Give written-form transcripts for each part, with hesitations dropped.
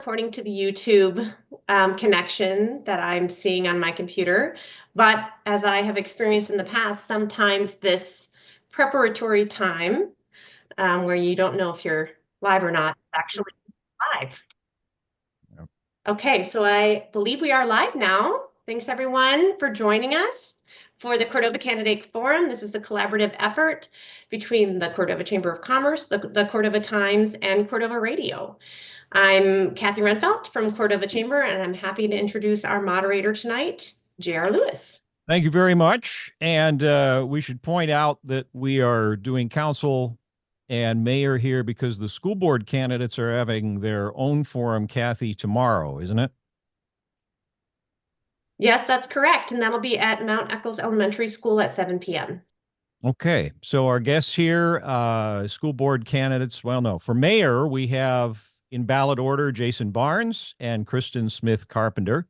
according to the YouTube connection that I'm seeing on my computer. But as I have experienced in the past, sometimes this preparatory time where you don't know if you're live or not, is actually live. Yep. Okay, so I believe we are live now. Thanks everyone for joining us for the Cordova Candidate Forum. This is a collaborative effort between the Cordova Chamber of Commerce, the Cordova Times, and Cordova Radio. I'm Kathy Renfelt from Cordova Chamber, and I'm happy to introduce our moderator tonight, J.R. Lewis. Thank you very much. And we should point out that we are doing council and mayor here because the school board candidates are having their own forum, Kathy, tomorrow, isn't it? Yes, that's correct. And that'll be at Mount Echols Elementary School at 7 p.m. Okay. So our guests here, school board candidates, well, no, for mayor, we have in ballot order Jason Barnes and Kristen Smith Carpenter.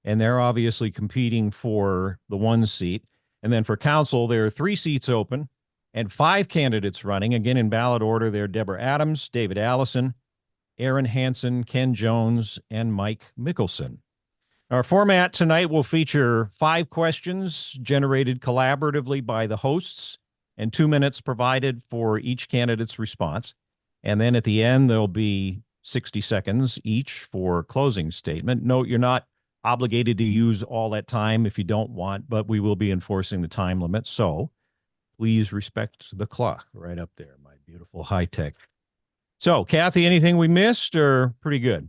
And they're obviously competing for the one seat. And then for council, there are 3 seats open and 5 candidates running. Again, in ballot order, they're Deborah Adams, David Allison, Aaron Hansen, Ken Jones, and Mike Mickelson. Our format tonight will feature 5 questions generated collaboratively by the hosts and 2 minutes provided for each candidate's response. And then at the end, there'll be 60 seconds each for closing statement. Note you're not obligated to use all that time if you don't want, but we will be enforcing the time limit. So please respect the clock right up there, my beautiful high tech. So Kathy, anything we missed or pretty good?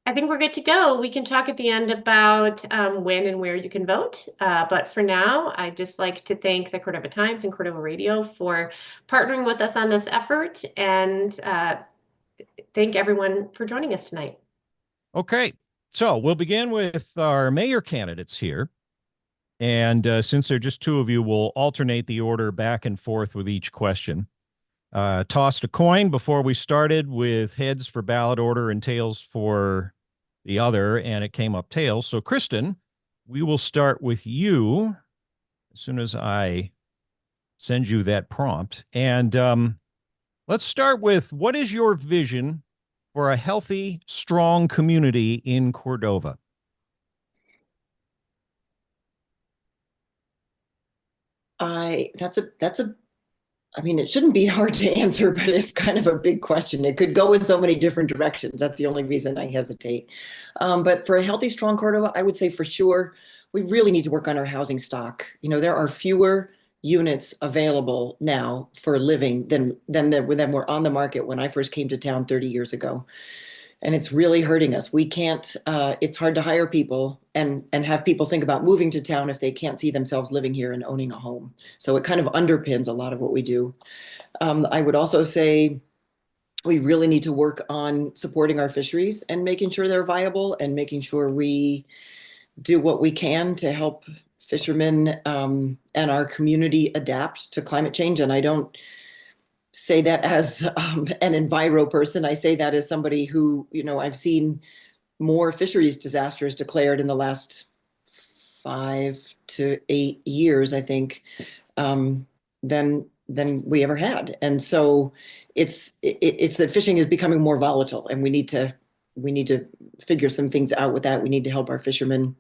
I think we're good to go. We can talk at the end about when and where you can vote. But for now, I'd just like to thank the Cordova Times and Cordova Radio for partnering with us on this effort, and thank everyone for joining us tonight. Okay. So we'll begin with our mayor candidates here. And since there are just 2 of you, we'll alternate the order back and forth with each question. Tossed a coin before we started with heads for ballot order and tails for the other, and it came up tails. So Kristen, we will start with you as soon as I send you that prompt. And let's start with, what is your vision for a healthy, strong community in Cordova? I mean, it shouldn't be hard to answer, but it's kind of a big question. It could go in so many different directions. That's the only reason I hesitate. But for a healthy, strong Cordova, I would say for sure, we really need to work on our housing stock. You know, there are fewer units available now for living than were on the market when I first came to town 30 years ago. And it's really hurting us. We can't, it's hard to hire people and have people think about moving to town if they can't see themselves living here and owning a home. So it kind of underpins a lot of what we do. I would also say we really need to work on supporting our fisheries and making sure they're viable and making sure we do what we can to help fishermen and our community adapt to climate change. And I don't say that as an enviro person. I say that as somebody who, you know, I've seen more fisheries disasters declared in the last 5 to 8 years, I think, than we ever had. And so it's that fishing is becoming more volatile, and we need to figure some things out with that. We need to help our fishermen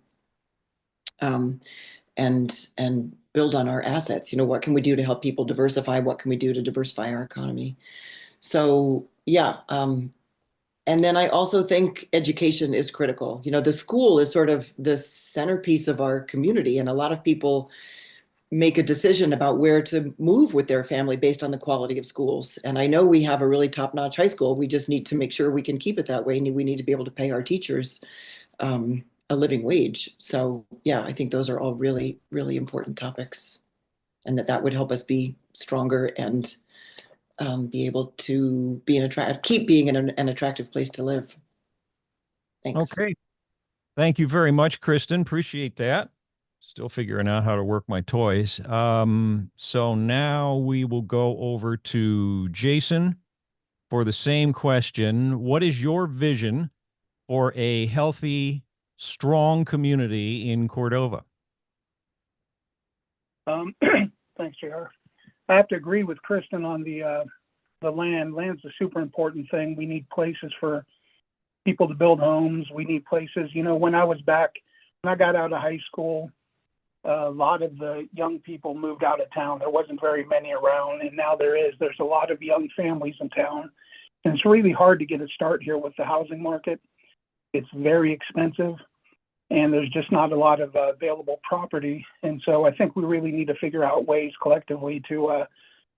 and build on our assets. You know, what can we do to help people diversify? What can we do to diversify our economy? So yeah. And then I also think education is critical. You know, the school is sort of the centerpiece of our community, and a lot of people make a decision about where to move with their family based on the quality of schools. And I know we have a really top-notch high school. We just need to make sure we can keep it that way. And we need to be able to pay our teachers a living wage. So yeah, I think those are all really, really important topics, and that would help us be stronger and be able to be keep being an attractive place to live. Thanks. Okay. Thank you very much, Kristen. Appreciate that. Still figuring out how to work my toys. So now we will go over to Jason for the same question. What is your vision for a healthy, strong community in Cordova? Thanks, JR. I have to agree with Kristen on the land. Land's a super important thing. We need places for people to build homes. We need places. You know, when I got out of high school, a lot of the young people moved out of town. There wasn't very many around, and now there is. There's a lot of young families in town, and it's really hard to get a start here with the housing market. It's very expensive, and there's just not a lot of available property. And so I think we really need to figure out ways collectively to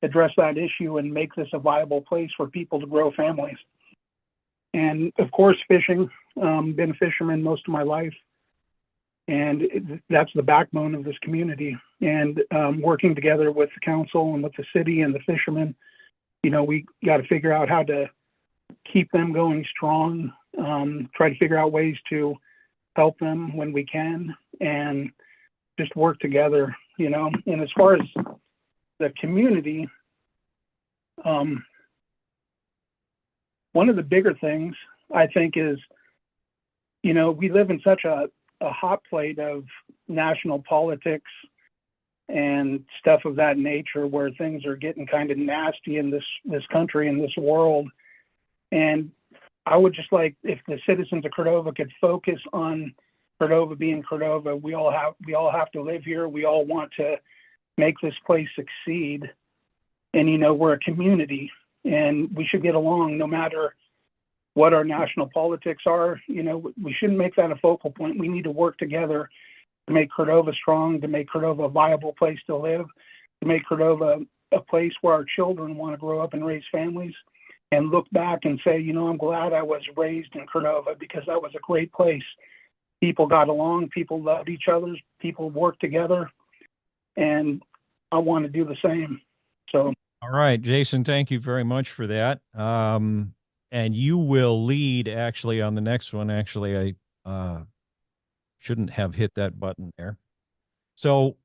address that issue and make this a viable place for people to grow families. And of course, fishing. Been a fisherman most of my life, and that's the backbone of this community. And working together with the council and with the city and the fishermen, you know, we got to figure out how to keep them going strong, try to figure out ways to help them when we can, and just work together, you know. And as far as the community, one of the bigger things I think is, you know, we live in such a hot plate of national politics and stuff of that nature, where things are getting kind of nasty in this country, in this world. And I would just like if the citizens of Cordova could focus on Cordova being Cordova. We all have to live here. We all want to make this place succeed. And, you know, we're a community, and we should get along no matter what our national politics are. You know, we shouldn't make that a focal point. We need to work together to make Cordova strong, to make Cordova a viable place to live, to make Cordova a place where our children want to grow up and raise families and look back and say, you know, I'm glad I was raised in Cordova because that was a great place. People got along, people loved each other, people worked together, and I want to do the same. So. All right, Jason, thank you very much for that. And you will lead actually on the next one. Actually, I shouldn't have hit that button there. So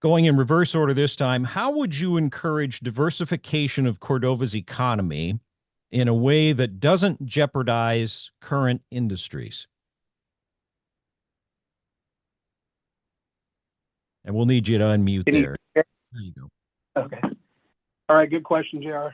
going in reverse order this time, how would you encourage diversification of Cordova's economy in a way that doesn't jeopardize current industries? And we'll need you to unmute there. There you go. Okay. All right. Good question, JR.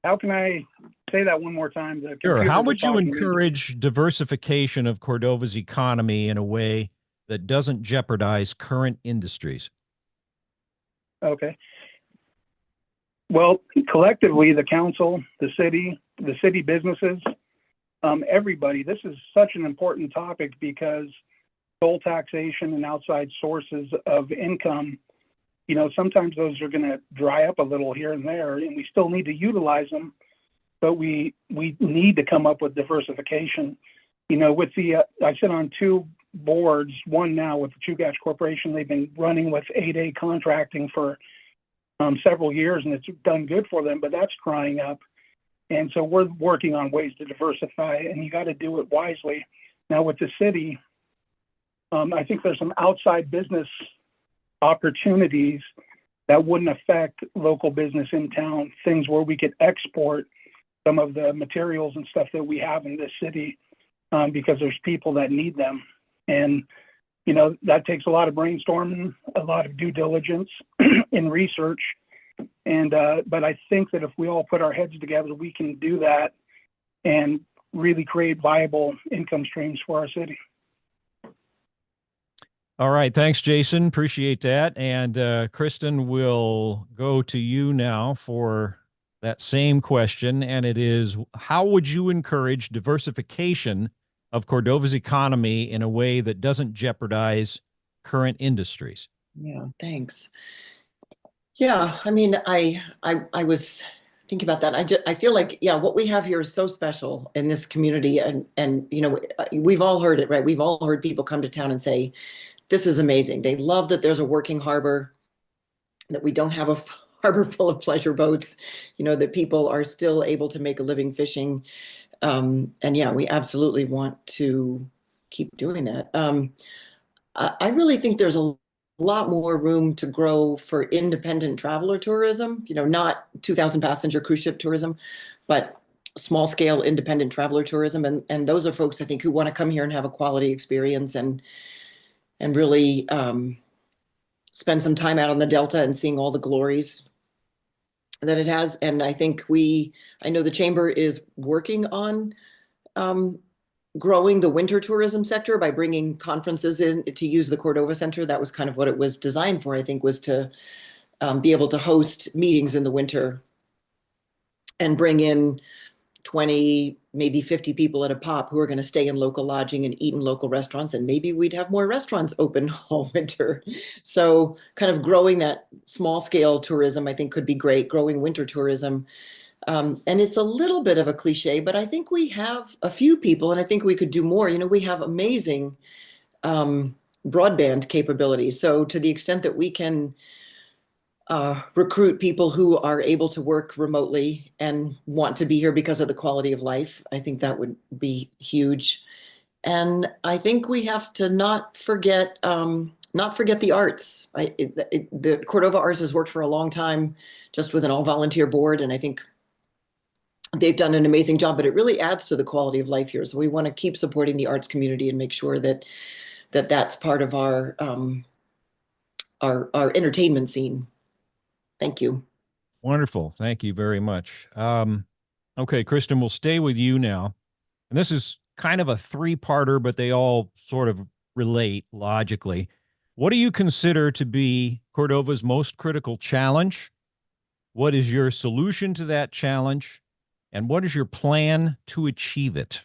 How can I say that one more time? Sure. How would you encourage diversification of Cordova's economy in a way that doesn't jeopardize current industries? Okay. Well, collectively, the council, the city businesses, everybody, this is such an important topic because toll taxation and outside sources of income, you know, sometimes those are going to dry up a little here and there, and we still need to utilize them, but we need to come up with diversification. You know, with I sit on two boards, one now with the Chugach Corporation. They've been running with 8A contracting for several years, and it's done good for them, but that's drying up. And so we're working on ways to diversify, and you got to do it wisely. Now with the city, I think there's some outside business opportunities that wouldn't affect local business in town, things where we could export some of the materials and stuff that we have in this city because there's people that need them. And, you know, that takes a lot of brainstorming, a lot of due diligence and research. And, but I think that if we all put our heads together, we can do that and really create viable income streams for our city. All right. Thanks, Jason. Appreciate that. And Kristen, will go to you now for that same question. And it is, how would you encourage diversification of Cordova's economy in a way that doesn't jeopardize current industries? Yeah, thanks. Yeah, I mean, I was thinking about that. I feel like, yeah, what we have here is so special in this community. And you know, we've all heard it, right? We've all heard people come to town and say, this is amazing. They love that there's a working harbor, that we don't have a harbor full of pleasure boats, you know, that people are still able to make a living fishing. And yeah, we absolutely want to keep doing that. I really think there's a lot more room to grow for independent traveler tourism, you know, not 2,000 passenger cruise ship tourism, but small scale independent traveler tourism. And those are folks, I think, who want to come here and have a quality experience and really spend some time out on the Delta and seeing all the glories. that it has. And I think I know the chamber is working on growing the winter tourism sector by bringing conferences in to use the Cordova Center. That was kind of what it was designed for, I think, was to be able to host meetings in the winter and bring in 20, maybe 50 people at a pop who are going to stay in local lodging and eat in local restaurants. And maybe we'd have more restaurants open all winter. So kind of growing that small scale tourism, I think could be great, growing winter tourism. And it's a little bit of a cliche, but I think we have a few people and I think we could do more. We have amazing broadband capabilities. So to the extent that we can recruit people who are able to work remotely and want to be here because of the quality of life, I think that would be huge. And I think we have to not forget the arts. The Cordova Arts has worked for a long time just with an all-volunteer board, and I think they've done an amazing job, but it really adds to the quality of life here. So we want to keep supporting the arts community and make sure that that's part of our entertainment scene. Thank you. Wonderful. Thank you very much. Okay, Kristen, we'll stay with you now. And this is kind of a three-parter, but they all sort of relate logically. What do you consider to be Cordova's most critical challenge? What is your solution to that challenge? And what is your plan to achieve it?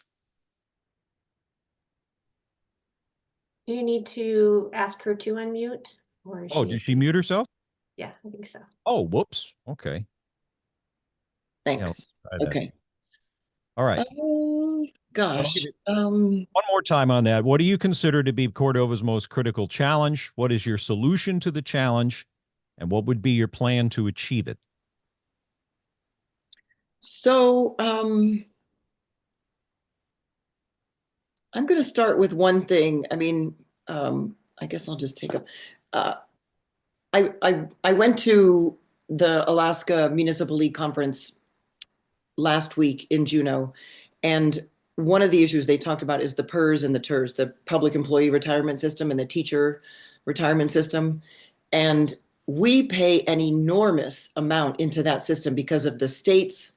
Do you need to ask her to unmute? Or is Oh, did she mute herself? Yeah, I think so. Oh, whoops. Okay. Thanks. Yeah, okay. All right. Oh, gosh. One more time on that. What do you consider to be Cordova's most critical challenge? What is your solution to the challenge? And what would be your plan to achieve it? So I'm going to start with one thing. I mean, I guess I'll just take a. I went to the Alaska Municipal League Conference last week in Juneau, and one of the issues they talked about is the PERS and the TERS, the Public Employee Retirement System and the Teacher Retirement System. And we pay an enormous amount into that system because of the state's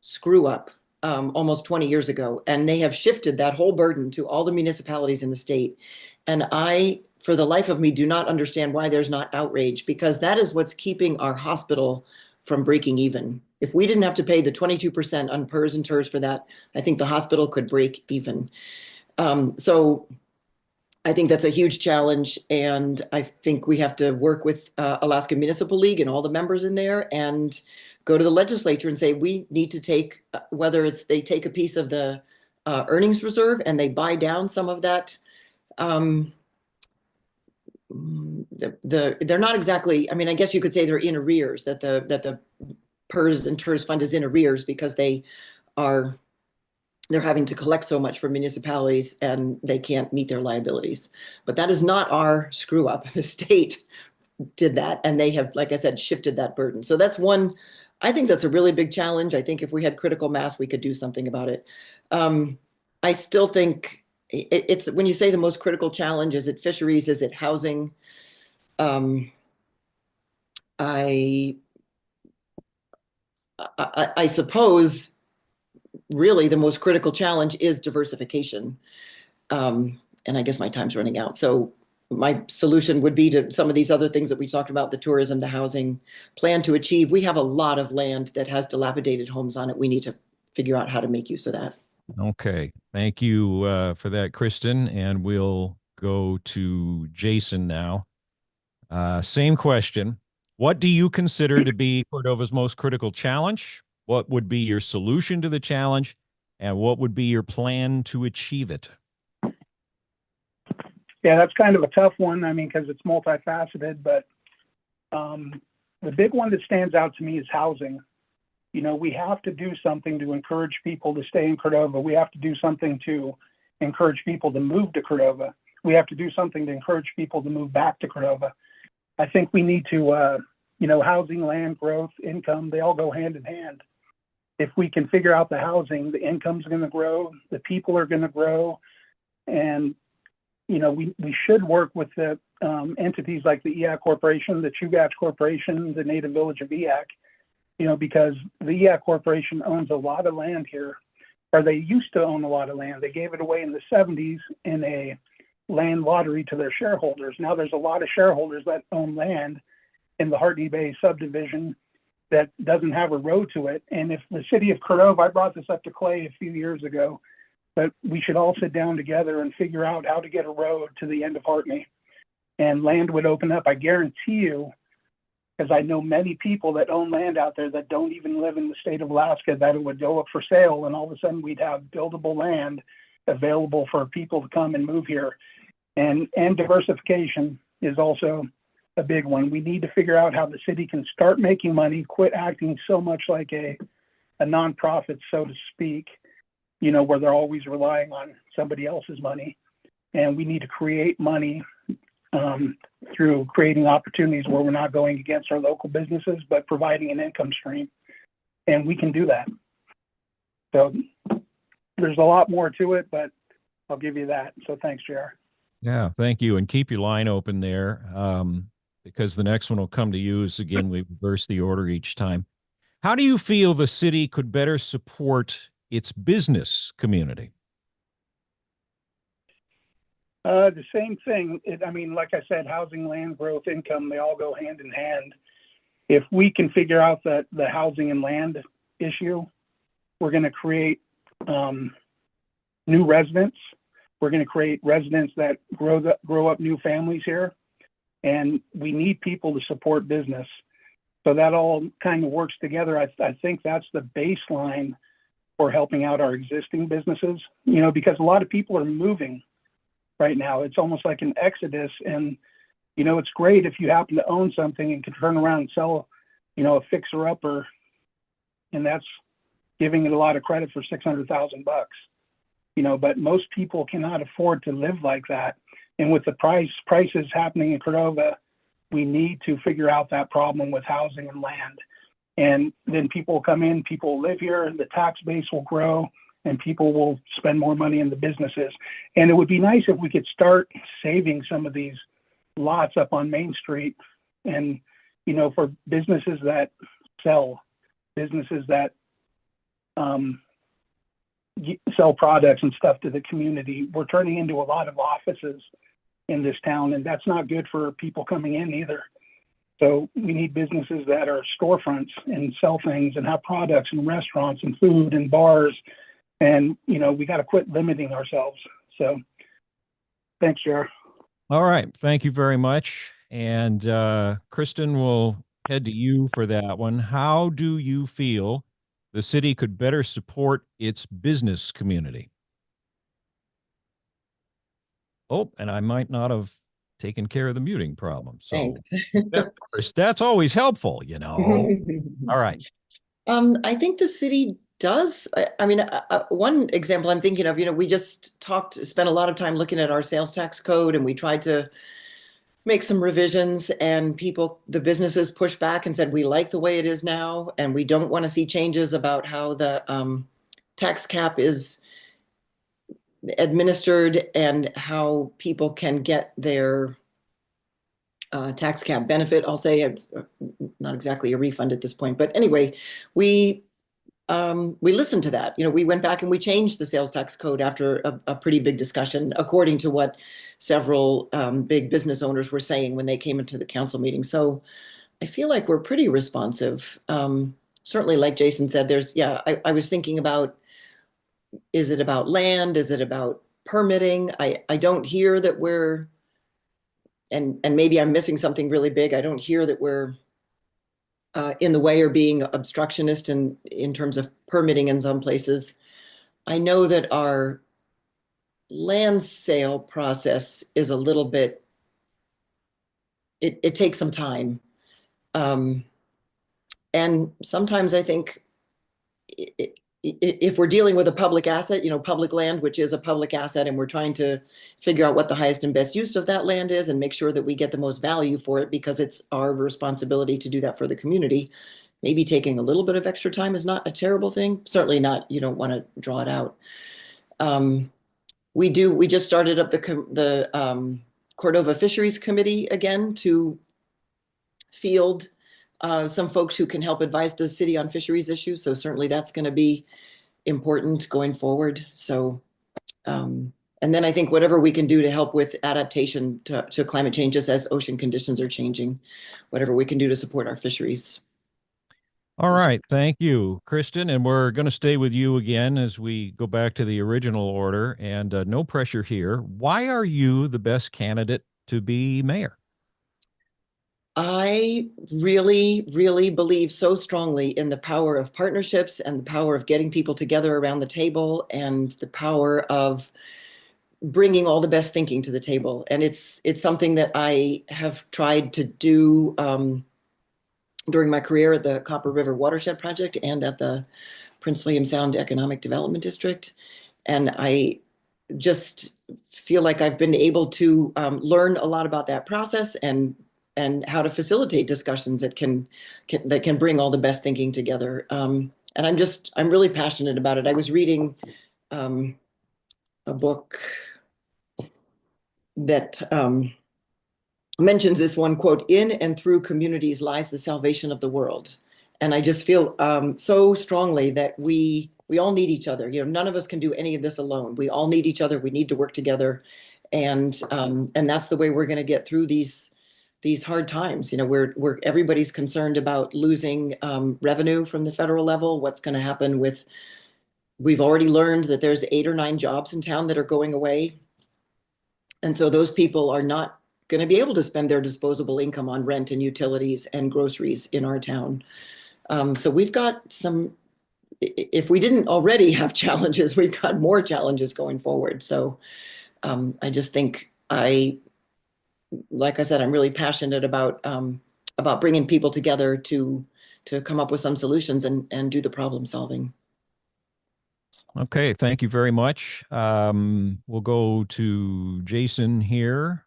screw up almost 20 years ago. And they have shifted that whole burden to all the municipalities in the state. And I, for the life of me, do not understand why there's not outrage, because that is what's keeping our hospital from breaking even. If we didn't have to pay the 22% on PERS and TERS for that, I think the hospital could break even. So I think that's a huge challenge. And I think we have to work with Alaska Municipal League and all the members in there and go to the legislature and say, we need to take, whether it's they take a piece of the earnings reserve and they buy down some of that. They're not exactly, I mean, I guess you could say they're in arrears, that the PERS and TERS fund is in arrears because they're having to collect so much from municipalities and they can't meet their liabilities. But that is not our screw up. The state did that, and they have, like I said, shifted that burden. So that's one, I think that's a really big challenge. I think if we had critical mass, we could do something about it. I still think it's, when you say the most critical challenge, is it fisheries? Is it housing? I suppose really the most critical challenge is diversification. And I guess my time's running out. So my solution would be to some of these other things that we talked about, the tourism, the housing, plan to achieve. We have a lot of land that has dilapidated homes on it. We need to figure out how to make use of that. Okay. Thank you for that, Kristen. And we'll go to Jason now. Same question. What do you consider to be Cordova's most critical challenge? What would be your solution to the challenge? And what would be your plan to achieve it? Yeah, that's kind of a tough one. I mean, because it's multifaceted, but the big one that stands out to me is housing. You know, we have to do something to encourage people to stay in Cordova. We have to do something to encourage people to move to Cordova. We have to do something to encourage people to move back to Cordova. I think we need to, you know, housing, land growth, income, they all go hand in hand. If we can figure out the housing, the income's going to grow, the people are going to grow, and you know, we should work with the entities like the EAC Corporation, the Chugach Corporation, the Native Village of EAC, because the EAC Corporation owns a lot of land here, or they used to own a lot of land. They gave it away in the 70s in a land lottery to their shareholders. Now there's a lot of shareholders that own land in the Hartney Bay subdivision that doesn't have a road to it. And if the city of Cordova, I brought this up to Clay a few years ago, but we should all sit down together and figure out how to get a road to the end of Hartney. And land would open up. I guarantee you, because I know many people that own land out there that don't even live in the state of Alaska, that it would go up for sale, and all of a sudden we'd have buildable land available for people to come and move here. And diversification is also a big one. We need to figure out how the city can start making money, quit acting so much like a nonprofit, so to speak, where they're always relying on somebody else's money. And we need to create money through creating opportunities where we're not going against our local businesses, but providing an income stream. And we can do that. So there's a lot more to it, but I'll give you that. So thanks, JR. Yeah, thank you. And keep your line open there, because the next one will come to you as, again, we reverse the order each time. How do you feel the city could better support its business community? The same thing. Like I said, housing, land growth, income, they all go hand in hand. If we can figure out the housing and land issue, we're going to create new residents. We're going to create residents that grow up new families here. And we need people to support business. So that all kind of works together. I think that's the baseline for helping out our existing businesses, because a lot of people are moving right now. It's almost like an exodus. And, it's great if you happen to own something and can turn around and sell, a fixer-upper, and that's giving it a lot of credit for $600,000. But most people cannot afford to live like that. And with the prices happening in Cordova, we need to figure out that problem with housing and land. And then people will come in, people will live here, the tax base will grow, and people will spend more money in the businesses. And it would be nice if we could start saving some of these lots up on Main Street and, for businesses that sell, businesses that sell products and stuff to the community. We're turning into a lot of offices in this town, and that's not good for people coming in either. So we need businesses that are storefronts and sell things and have products and restaurants and food and bars. And, we got to quit limiting ourselves. So thanks, JR. All right. Thank you very much. And Kristen, will head to you for that one. How do you feel the city could better support its business community? Oh, and I might not have taken care of the muting problem. So that's always helpful, All right. I think the city does. One example I'm thinking of, we just spent a lot of time looking at our sales tax code, and we tried to make some revisions, and the businesses pushed back and said, we like the way it is now, and we don't want to see changes about how the tax cap is administered and how people can get their tax cap benefit. I'll say it's not exactly a refund at this point, but anyway, we listened to that. We went back and we changed the sales tax code after a pretty big discussion, according to what several big business owners were saying when they came into the council meeting. So I feel like we're pretty responsive. Certainly, like Jason said, I was thinking about, is it about land? Is it about permitting? I don't hear that we're, and maybe I'm missing something really big. I don't hear that we're in the way or being obstructionist in terms of permitting in some places. I know that our land sale process is a little bit, it takes some time. And sometimes I think if we're dealing with a public asset, public land, which is a public asset, and we're trying to figure out what the highest and best use of that land is and make sure that we get the most value for it, because it's our responsibility to do that for the community, maybe taking a little bit of extra time is not a terrible thing. Certainly not, you don't want to draw it out. We just started up the Cordova Fisheries Committee again to field some folks who can help advise the city on fisheries issues. So certainly that's going to be important going forward. So, and then I think whatever we can do to help with adaptation to climate changes as ocean conditions are changing, whatever we can do to support our fisheries. All right. Thank you, Kristen. And we're going to stay with you again as we go back to the original order, and no pressure here. Why are you the best candidate to be mayor? I really, really believe so strongly in the power of partnerships and the power of getting people together around the table and the power of bringing all the best thinking to the table. And it's something that I have tried to do during my career at the Copper River Watershed Project and at the Prince William Sound Economic Development District. And I just feel like I've been able to learn a lot about that process and how to facilitate discussions that can bring all the best thinking together. And I'm really passionate about it. I was reading a book that mentions this one quote, "In and through communities lies the salvation of the world." And I just feel so strongly that we all need each other. You know, none of us can do any of this alone. We all need each other. We need to work together. And that's the way we're going to get through these hard times. You know, everybody's concerned about losing revenue from the federal level. What's going to happen we've already learned that there's 8 or 9 jobs in town that are going away. And so those people are not going to be able to spend their disposable income on rent and utilities and groceries in our town. So we've got if we didn't already have challenges, we've got more challenges going forward. So I just think like I said, I'm really passionate about bringing people together to come up with some solutions and do the problem solving. Okay, thank you very much. We'll go to Jason here,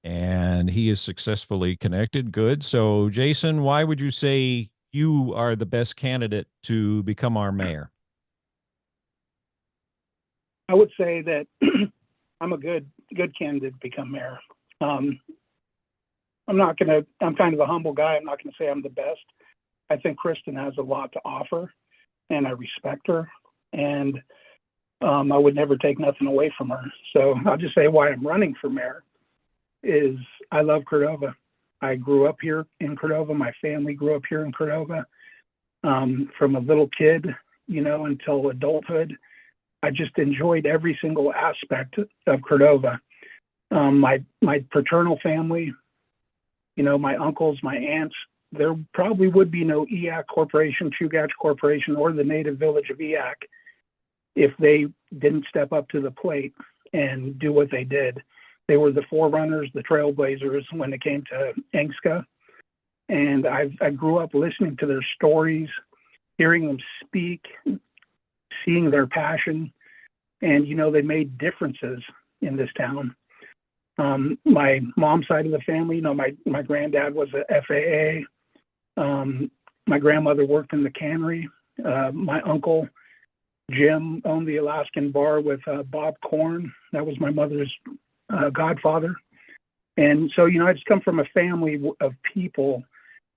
and he is successfully connected. Good. So, Jason, why would you say you are the best candidate to become our mayor? I would say that I'm a good candidate to become mayor. I'm kind of a humble guy. I'm not gonna say I'm the best. I think Kristen has a lot to offer, and I respect her, and I would never take nothing away from her. So I'll just say why I'm running for mayor is I love Cordova. I grew up here in Cordova. My family grew up here in Cordova. From a little kid, until adulthood, I just enjoyed every single aspect of Cordova. My paternal family, my uncles, my aunts, there probably would be no EAC Corporation, Chugach Corporation, or the native village of EAC if they didn't step up to the plate and do what they did. They were the forerunners, the trailblazers when it came to Engska. And I grew up listening to their stories, hearing them speak, seeing their passion. And, they made differences in this town. My mom's side of the family, my granddad was a FAA. My grandmother worked in the cannery. My uncle, Jim, owned the Alaskan bar with Bob Korn. That was my mother's godfather. And so, I just come from a family of people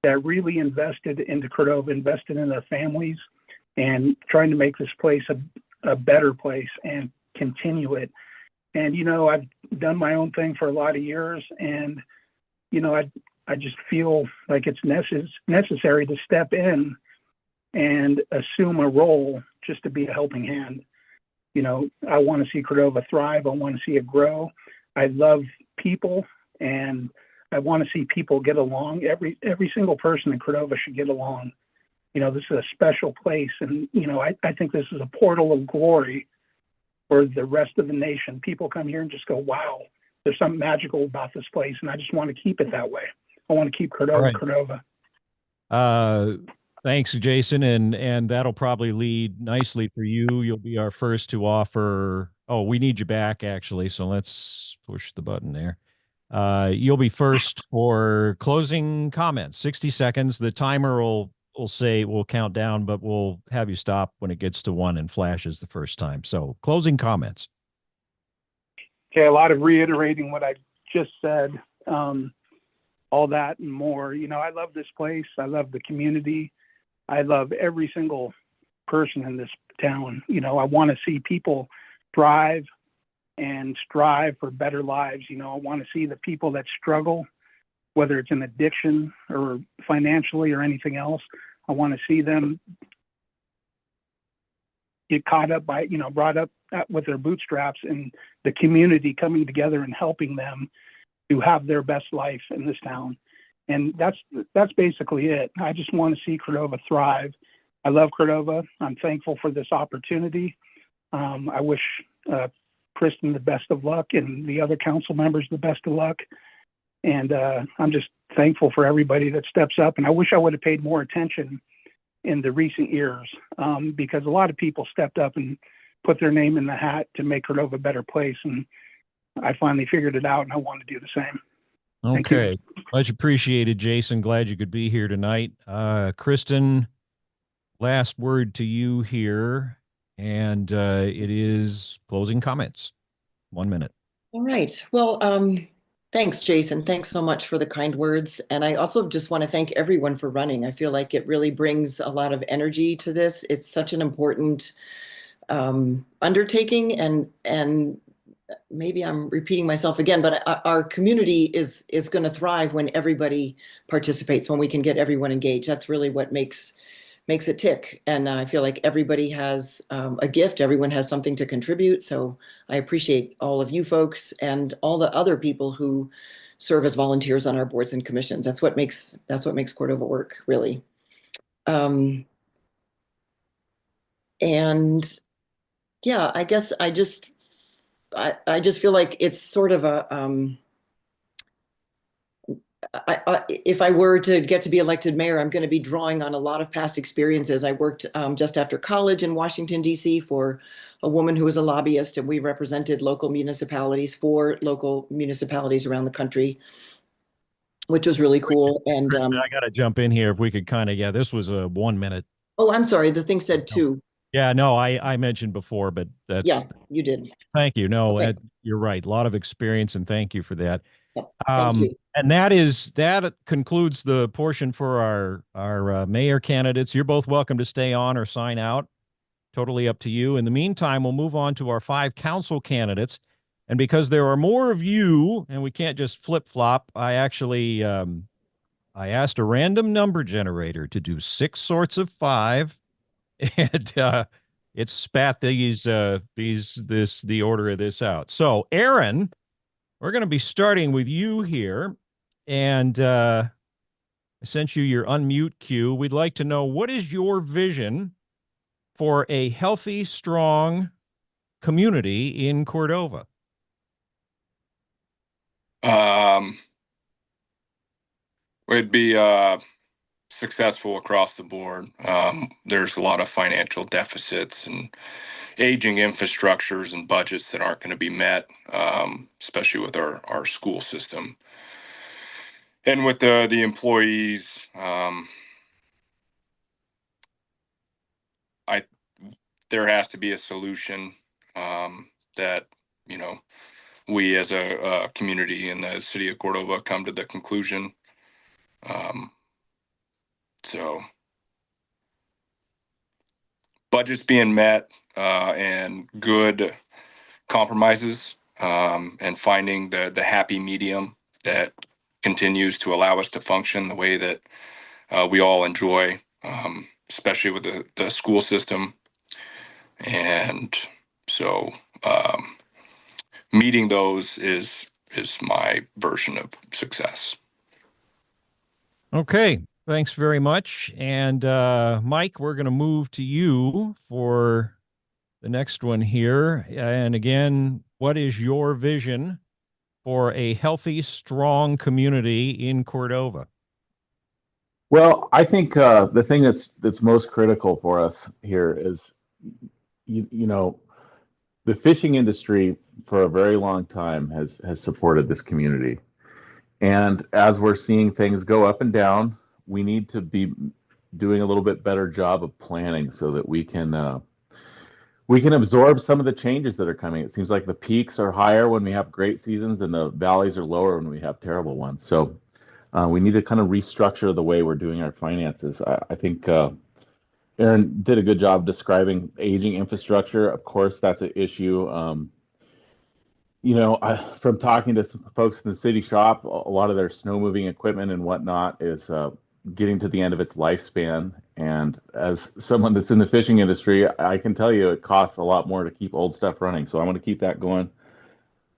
that really invested into Cordova, invested in their families and trying to make this place a better place and continue it. And, I've done my own thing for a lot of years, and, I just feel like it's necessary to step in and assume a role just to be a helping hand. I want to see Cordova thrive. I want to see it grow. I love people, and I want to see people get along. Every single person in Cordova should get along. This is a special place, and, I think this is a portal of glory for the rest of the nation. People come here and just go, wow, there's something magical about this place, and I just want to keep it that way. I want to keep Cordova, Cordova. Thanks, Jason, and that'll probably lead nicely for you. You'll be our first to offer. Oh, we need you back, actually, so let's push the button there. You'll be first for closing comments. 60 seconds. The timer will count down, but we'll have you stop when it gets to 1 and flashes the first time. So closing comments. Okay, a lot of reiterating what I just said. all that and more. You know, I love this place. I love the community. I love every single person in this town. You know, I want to see people thrive and strive for better lives. You know, I want to see the people that struggle, whether it's in addiction or financially or anything else. I want to see them get caught up by, you know, brought up with their bootstraps, and the community coming together and helping them to have their best life in this town. And that's basically it. I just want to see Cordova thrive. I love Cordova. I'm thankful for this opportunity. I wish Kristen the best of luck and the other council members the best of luck. And I'm just thankful for everybody that steps up. And I wish I would have paid more attention in the recent years, because a lot of people stepped up and put their name in the hat to make Cordova a better place. And I finally figured it out, and I want to do the same. Okay. Much appreciated, Jason. Glad you could be here tonight. Kristen, last word to you here, and it is closing comments. 1 minute. All right. Well, thanks, Jason. Thanks so much for the kind words. And I also just want to thank everyone for running. I feel like it really brings a lot of energy to this. It's such an important undertaking, and maybe I'm repeating myself again, but our community is going to thrive when everybody participates, when we can get everyone engaged. That's really what makes it tick. And I feel like everybody has a gift. Everyone has something to contribute. So I appreciate all of you folks and all the other people who serve as volunteers on our boards and commissions. That's what makes Cordova work, really. And yeah, I guess I just feel like it's sort of a, if I were to get to be elected mayor, I'm going to be drawing on a lot of past experiences. I worked just after college in Washington, D.C. for a woman who was a lobbyist, and we represented local municipalities, 4 local municipalities around the country, which was really cool. And Kristen, I got to jump in here if we could kind of, this was a 1 minute. Oh, I'm sorry. The thing said 2. Yeah, no, I mentioned before, but that's. Yeah, you did. Thank you. No, Okay. you're right. A lot of experience, and thank you for that. Yeah, thank you. And that concludes the portion for our mayor candidates. You're both welcome to stay on or sign out. Totally up to you. In the meantime, we'll move on to our 5 council candidates. And because there are more of you, and we can't just flip-flop, I actually I asked a random number generator to do 6 sorts of 5. And it spat the order of this out. So, Aaron, we're going to be starting with you here, and I sent you your unmute cue. We'd like to know, what is your vision for a healthy, strong community in Cordova? It'd be successful across the board. There's a lot of financial deficits and aging infrastructures and budgets that aren't going to be met, especially with our school system and with the employees. There has to be a solution that, you know, we as a community in the city of Cordova come to the conclusion. So budgets being met, and good compromises, and finding the happy medium that continues to allow us to function the way that we all enjoy, especially with the school system. And so meeting those is my version of success. Okay, thanks very much. And Mike, we're going to move to you for the next one here. And again, what is your vision for a healthy, strong community in Cordova? Well, I think the thing that's most critical for us here is, you know, the fishing industry for a very long time has supported this community. And as we're seeing things go up and down, we need to be doing a little bit better job of planning so that we can absorb some of the changes that are coming. It seems like the peaks are higher when we have great seasons and the valleys are lower when we have terrible ones. So We need to kind of restructure the way we're doing our finances. I think Aaron did a good job describing aging infrastructure. Of course, that's an issue. From talking to some folks in the city shop, a lot of their snow moving equipment and whatnot is getting to the end of its lifespan. And as someone that's in the fishing industry, I can tell you it costs a lot more to keep old stuff running. So I want to keep that going.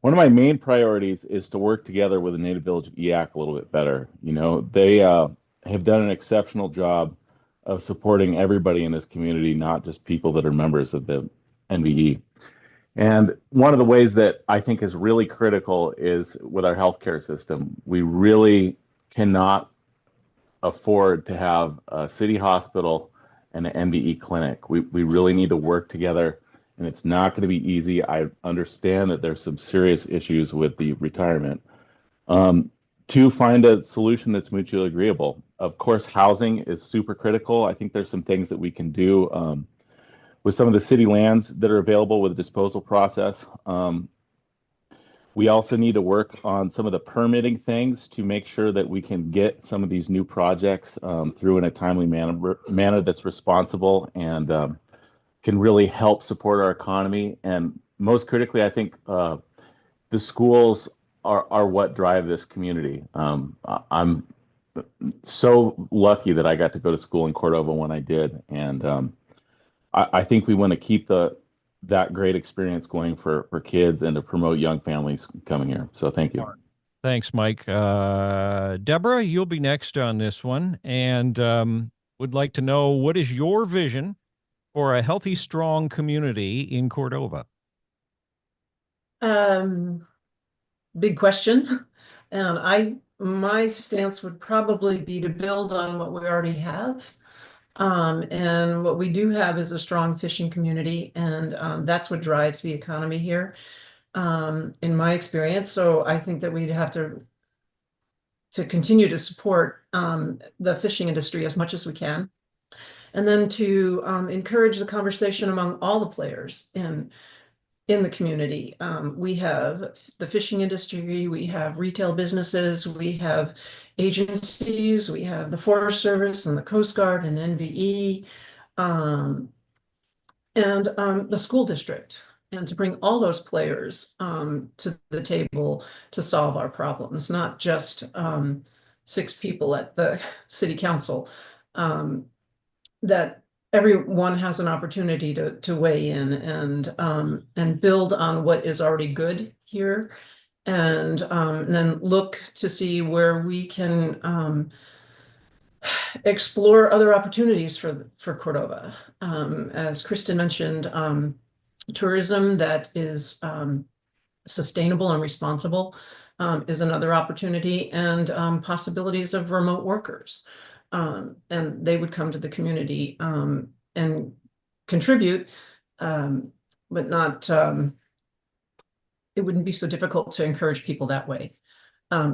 One of my main priorities is to work together with the Native Village of EAC a little bit better. They have done an exceptional job of supporting everybody in this community, not just people that are members of the NVE. And one of the ways that I think is really critical is with our healthcare system. We really cannot afford to have a city hospital and an NVE clinic. We really need to work together, and it's not going to be easy. I understand that there's some serious issues with the retirement. To find a solution that's mutually agreeable. Of course, housing is super critical. I think there's some things that we can do with some of the city lands that are available with the disposal process. We also need to work on some of the permitting things to make sure that we can get some of these new projects through in a timely manner that's responsible and can really help support our economy. And most critically, I think the schools are what drive this community. I'm so lucky that I got to go to school in Cordova when I did, and I think we want to keep that great experience going for kids and to promote young families coming here. So thank you. Thanks, Mike. Deborah, you'll be next on this one, and would like to know, what is your vision for a healthy, strong community in Cordova? Big question. And my stance would probably be to build on what we already have. And what we do have is a strong fishing community, and that's what drives the economy here, in my experience. So I think that we'd have to continue to support the fishing industry as much as we can, and then to encourage the conversation among all the players in the community. We have the fishing industry, we have retail businesses, we have agencies, we have the Forest Service and the Coast Guard and NVE, and the school district, and to bring all those players to the table to solve our problems, not just 6 people at the city council. That everyone has an opportunity to weigh in and build on what is already good here, and then look to see where we can explore other opportunities for Cordova. As Kristen mentioned, tourism that is sustainable and responsible is another opportunity, and possibilities of remote workers. And they would come to the community and contribute, but not, it wouldn't be so difficult to encourage people that way.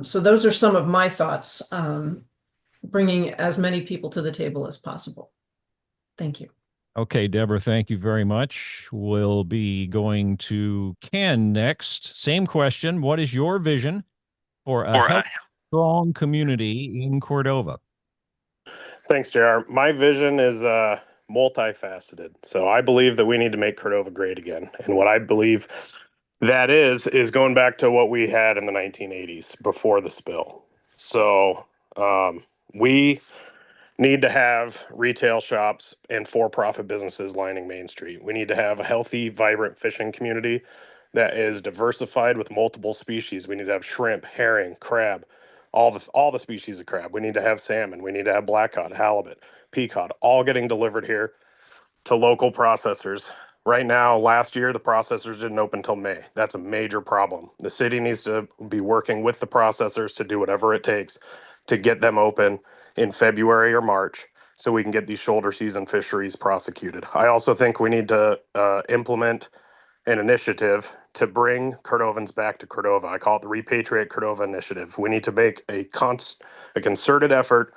So those are some of my thoughts, bringing as many people to the table as possible. Thank you. Okay, Deborah, thank you very much. We'll be going to Ken next. Same question. What is your vision for a healthy, strong community in Cordova? Thanks, JR. My vision is multifaceted. So I believe that we need to make Cordova great again. And what I believe that is going back to what we had in the 1980s before the spill. So we need to have retail shops and for-profit businesses lining Main Street. We need to have a healthy, vibrant fishing community that is diversified with multiple species. We need to have shrimp, herring, crab, all the species of crab. We need to have salmon. We need to have blackcod, halibut, peacod, all getting delivered here to local processors. Right now, last year, the processors didn't open until May. That's a major problem. The city needs to be working with the processors to do whatever it takes to get them open in February or March so we can get these shoulder season fisheries prosecuted. I also think we need to implement an initiative to bring Cordovans back to Cordova. I call it the Repatriate Cordova Initiative. We need to make a concerted effort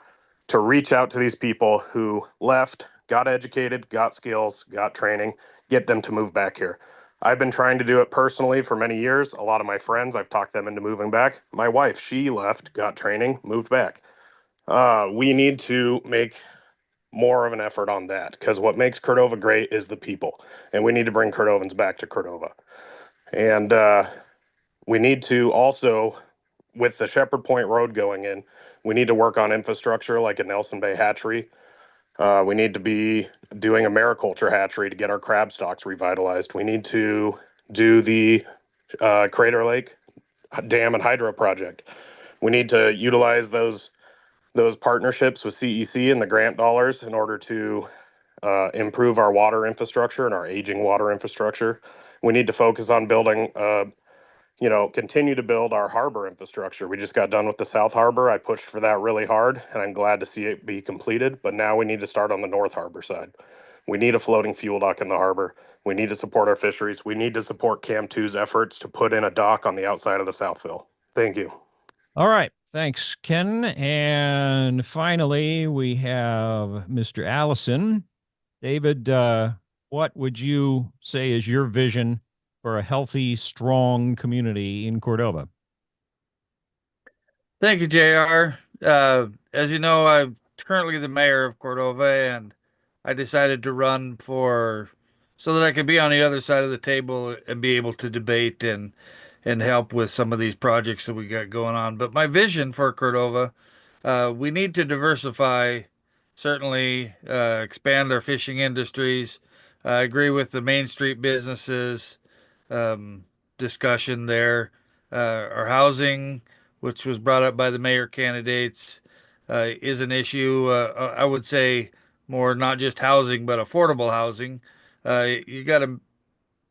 to reach out to these people who left, got educated, got skills, got training, get them to move back here. I've been trying to do it personally for many years. A lot of my friends, I've talked them into moving back. My wife, she left, got training, moved back. We need to make more of an effort on that, because what makes Cordova great is the people, and we need to bring Cordovans back to Cordova. And we need to also, with the Shepherd Point Road going in, we need to work on infrastructure like a Nelson Bay hatchery. We need to be doing a mariculture hatchery to get our crab stocks revitalized. We need to do the Crater Lake Dam and Hydro project. We need to utilize those partnerships with CEC and the grant dollars in order to improve our water infrastructure and our aging water infrastructure. We need to focus on building continue to build our harbor infrastructure. We just got done with the South Harbor. I pushed for that really hard, and I'm glad to see it be completed. But now we need to start on the North Harbor side. We need a floating fuel dock in the harbor. We need to support our fisheries. We need to support Cam 2's efforts to put in a dock on the outside of the Southville. Thank you. All right. Thanks, Ken. And finally, we have Mr. Allison. David, what would you say is your vision for a healthy, strong community in Cordova? Thank you, JR. As you know, I'm currently the mayor of Cordova, and I decided to run for so that I could be on the other side of the table and be able to debate and help with some of these projects that we got going on. But my vision for Cordova, we need to diversify, certainly expand our fishing industries. I agree with the Main Street businesses discussion there. Our housing, which was brought up by the mayor candidates, is an issue. I would say more not just housing, but affordable housing. You got to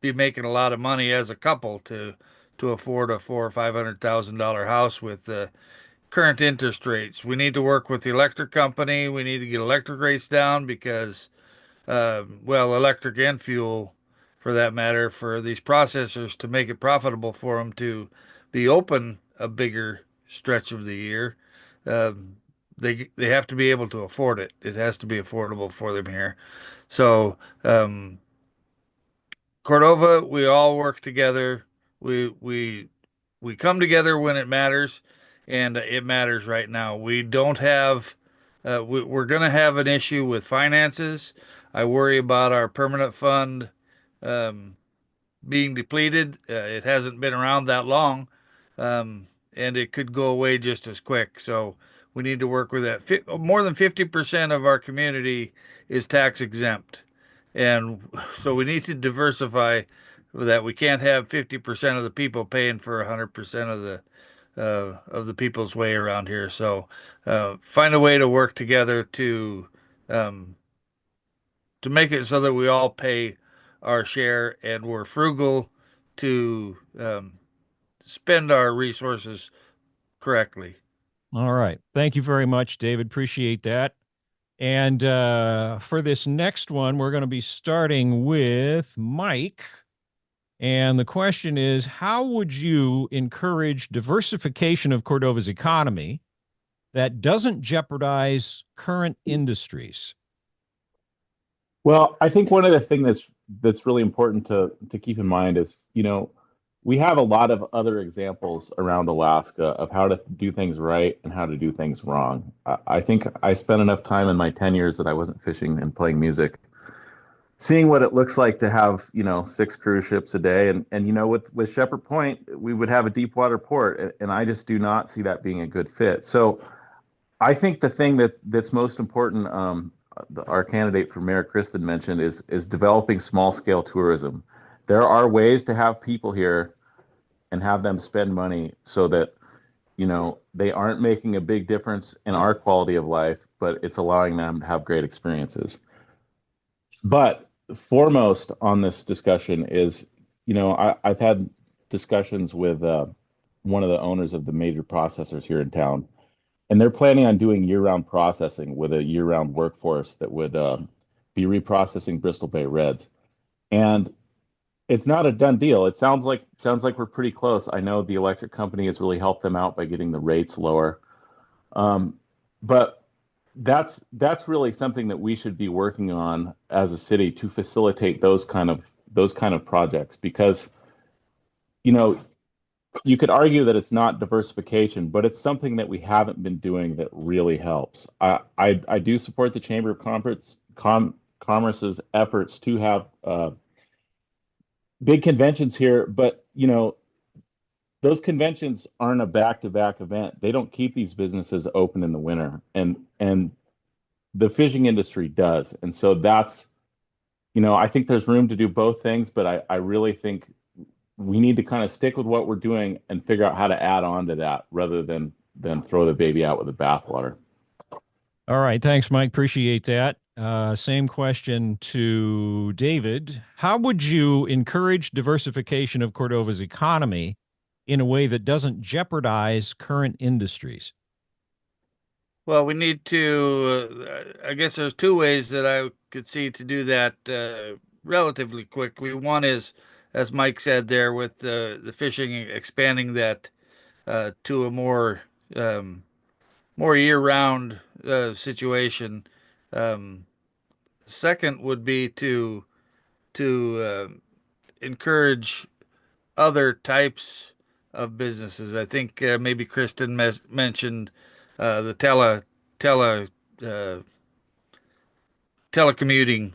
be making a lot of money as a couple to afford a $400,000 or $500,000 house with current interest rates. We need to work with the electric company. We need to get electric rates down because, electric and fuel, for that matter, for these processors to make it profitable for them to be open a bigger stretch of the year. They have to be able to afford it. It has to be affordable for them here. So Cordova, we all work together. We come together when it matters, and it matters right now. We don't have. We're going to have an issue with finances. I worry about our permanent fund um, being depleted. It hasn't been around that long, and it could go away just as quick. So we need to work with that. More than 50% of our community is tax exempt. And so we need to diversify that. We can't have 50% of the people paying for 100% of the people's way around here. So find a way to work together um, to make it so that we all pay our share and we're frugal to spend our resources correctly. All right. Thank you very much, David. Appreciate that. And for this next one, we're going to be starting with Mike. And the question is, how would you encourage diversification of Cordova's economy that doesn't jeopardize current industries? Well, I think one of the things that's really important to keep in mind is, we have a lot of other examples around Alaska of how to do things right and how to do things wrong. I think I spent enough time in my 10 years that I wasn't fishing and playing music, seeing what it looks like to have, 6 cruise ships a day. And with Shepherd Point, we would have a deep water port, and I just do not see that being a good fit. So I think the thing that's most important, our candidate for mayor, Kristen, mentioned is developing small scale tourism. There are ways to have people here and have them spend money so that, they aren't making a big difference in our quality of life, but it's allowing them to have great experiences. But foremost on this discussion is, I've had discussions with one of the owners of the major processors here in town, and they're planning on doing year-round processing with a year-round workforce that would be reprocessing Bristol Bay Reds. And it's not a done deal. It sounds like we're pretty close. I know the electric company has really helped them out by getting the rates lower. But that's really something that we should be working on as a city to facilitate those kind of those kind of projects because, you know, you could argue that it's not diversification, but it's something that we haven't been doing that really helps. I do support the Chamber of Commerce's efforts to have big conventions here, but you know, those conventions aren't a back-to-back event. They don't keep these businesses open in the winter, and the fishing industry does. And so that's, you know, I think there's room to do both things, but I really think we need to kind of stick with what we're doing and figure out how to add on to that rather than throw the baby out with the bathwater. All right. Thanks, Mike. Appreciate that. Same question to David. How would you encourage diversification of Cordova's economy in a way that doesn't jeopardize current industries? Well, we need to, I guess there's two ways that I could see to do that relatively quickly. One is, as Mike said there, with the fishing, expanding that to a more year-round situation. Um, Second would be to encourage other types of businesses. I think maybe Kristen mentioned the tele uh, telecommuting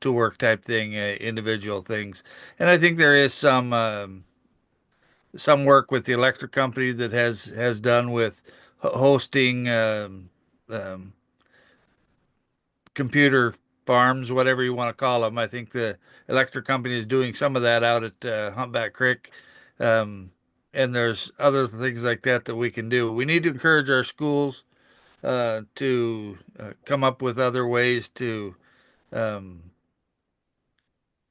to work type thing, individual things, and I think there is some work with the electric company that has done with hosting um, computer farms, whatever you want to call them. I think the electric company is doing some of that out at Humpback Creek. Um, and there's other things like that that we can do. We need to encourage our schools to come up with other ways to um,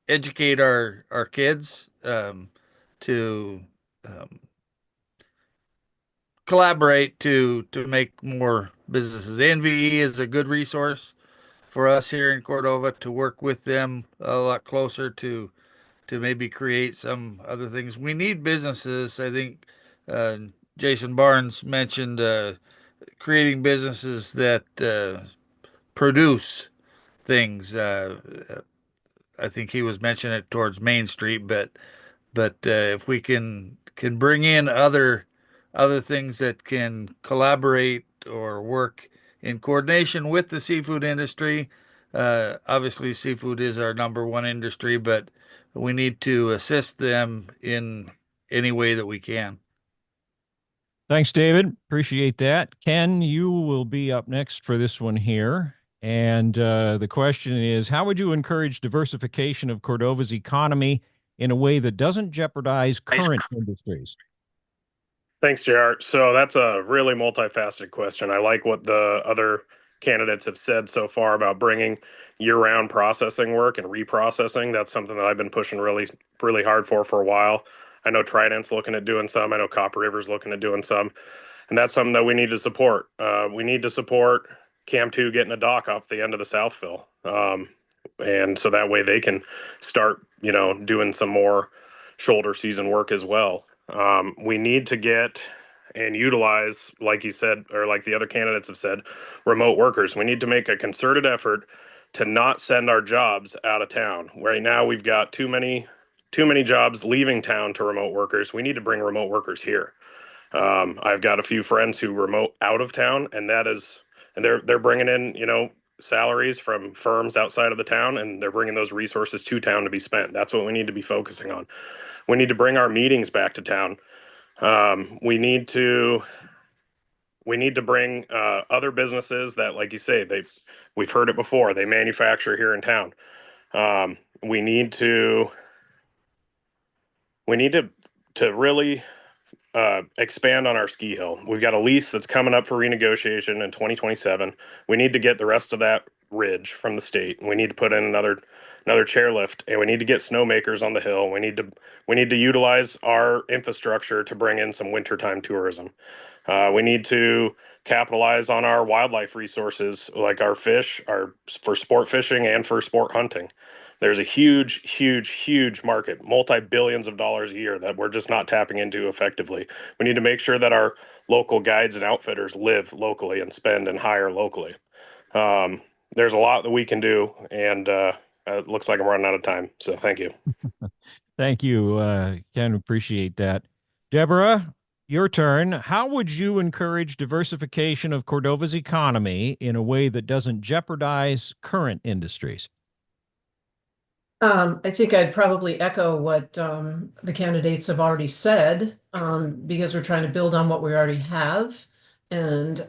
educate our kids, to um, collaborate to make more businesses. NVE is a good resource for us here in Cordova to work with them a lot closer to maybe create some other things. We need businesses. I think uh, Jason Barnes mentioned creating businesses that produce things. I think he was mentioning it towards Main Street, but if we can bring in other things that can collaborate or work in coordination with the seafood industry. Obviously, seafood is our number one industry, but we need to assist them in any way that we can. Thanks, David. Appreciate that. Ken, you will be up next for this one here. And the question is, how would you encourage diversification of Cordova's economy in a way that doesn't jeopardize current industries? Thanks, JR. So that's a really multifaceted question. I like what the other candidates have said so far about bringing year-round processing work and reprocessing. That's something that I've been pushing really hard for a while. I know Trident's looking at doing some. I know Copper River's looking at doing some. And that's something that we need to support. We need to support Cam 2 getting a dock off the end of the Southfill. And so that way they can start, doing some more shoulder season work as well. We need to get and utilize, like you said, or like the other candidates have said, remote workers. We need to make a concerted effort to not send our jobs out of town. Right now, we've got too many jobs leaving town to remote workers. We need to bring remote workers here. I've got a few friends who remote out of town, and they're bringing in, salaries from firms outside of the town, and they're bringing those resources to town to be spent. That's what we need to be focusing on. We need to bring our meetings back to town. We need to bring other businesses that, like you say, we've heard it before. They manufacture here in town. We need to really expand on our ski hill. We've got a lease that's coming up for renegotiation in 2027. We need to get the rest of that ridge from the state. We need to put in another chairlift, and we need to get snowmakers on the hill. We need to utilize our infrastructure to bring in some wintertime tourism. We need to capitalize on our wildlife resources, like our fish, for sport fishing and for sport hunting. There's a huge market, multi-billions of dollars a year that we're just not tapping into effectively. We need to make sure that our local guides and outfitters live locally and spend and hire locally. There's a lot that we can do, and It looks like I'm running out of time. So thank you. Thank you, Ken. Appreciate that. Deborah, your turn. How would you encourage diversification of Cordova's economy in a way that doesn't jeopardize current industries? I think I'd probably echo what the candidates have already said, because we're trying to build on what we already have. And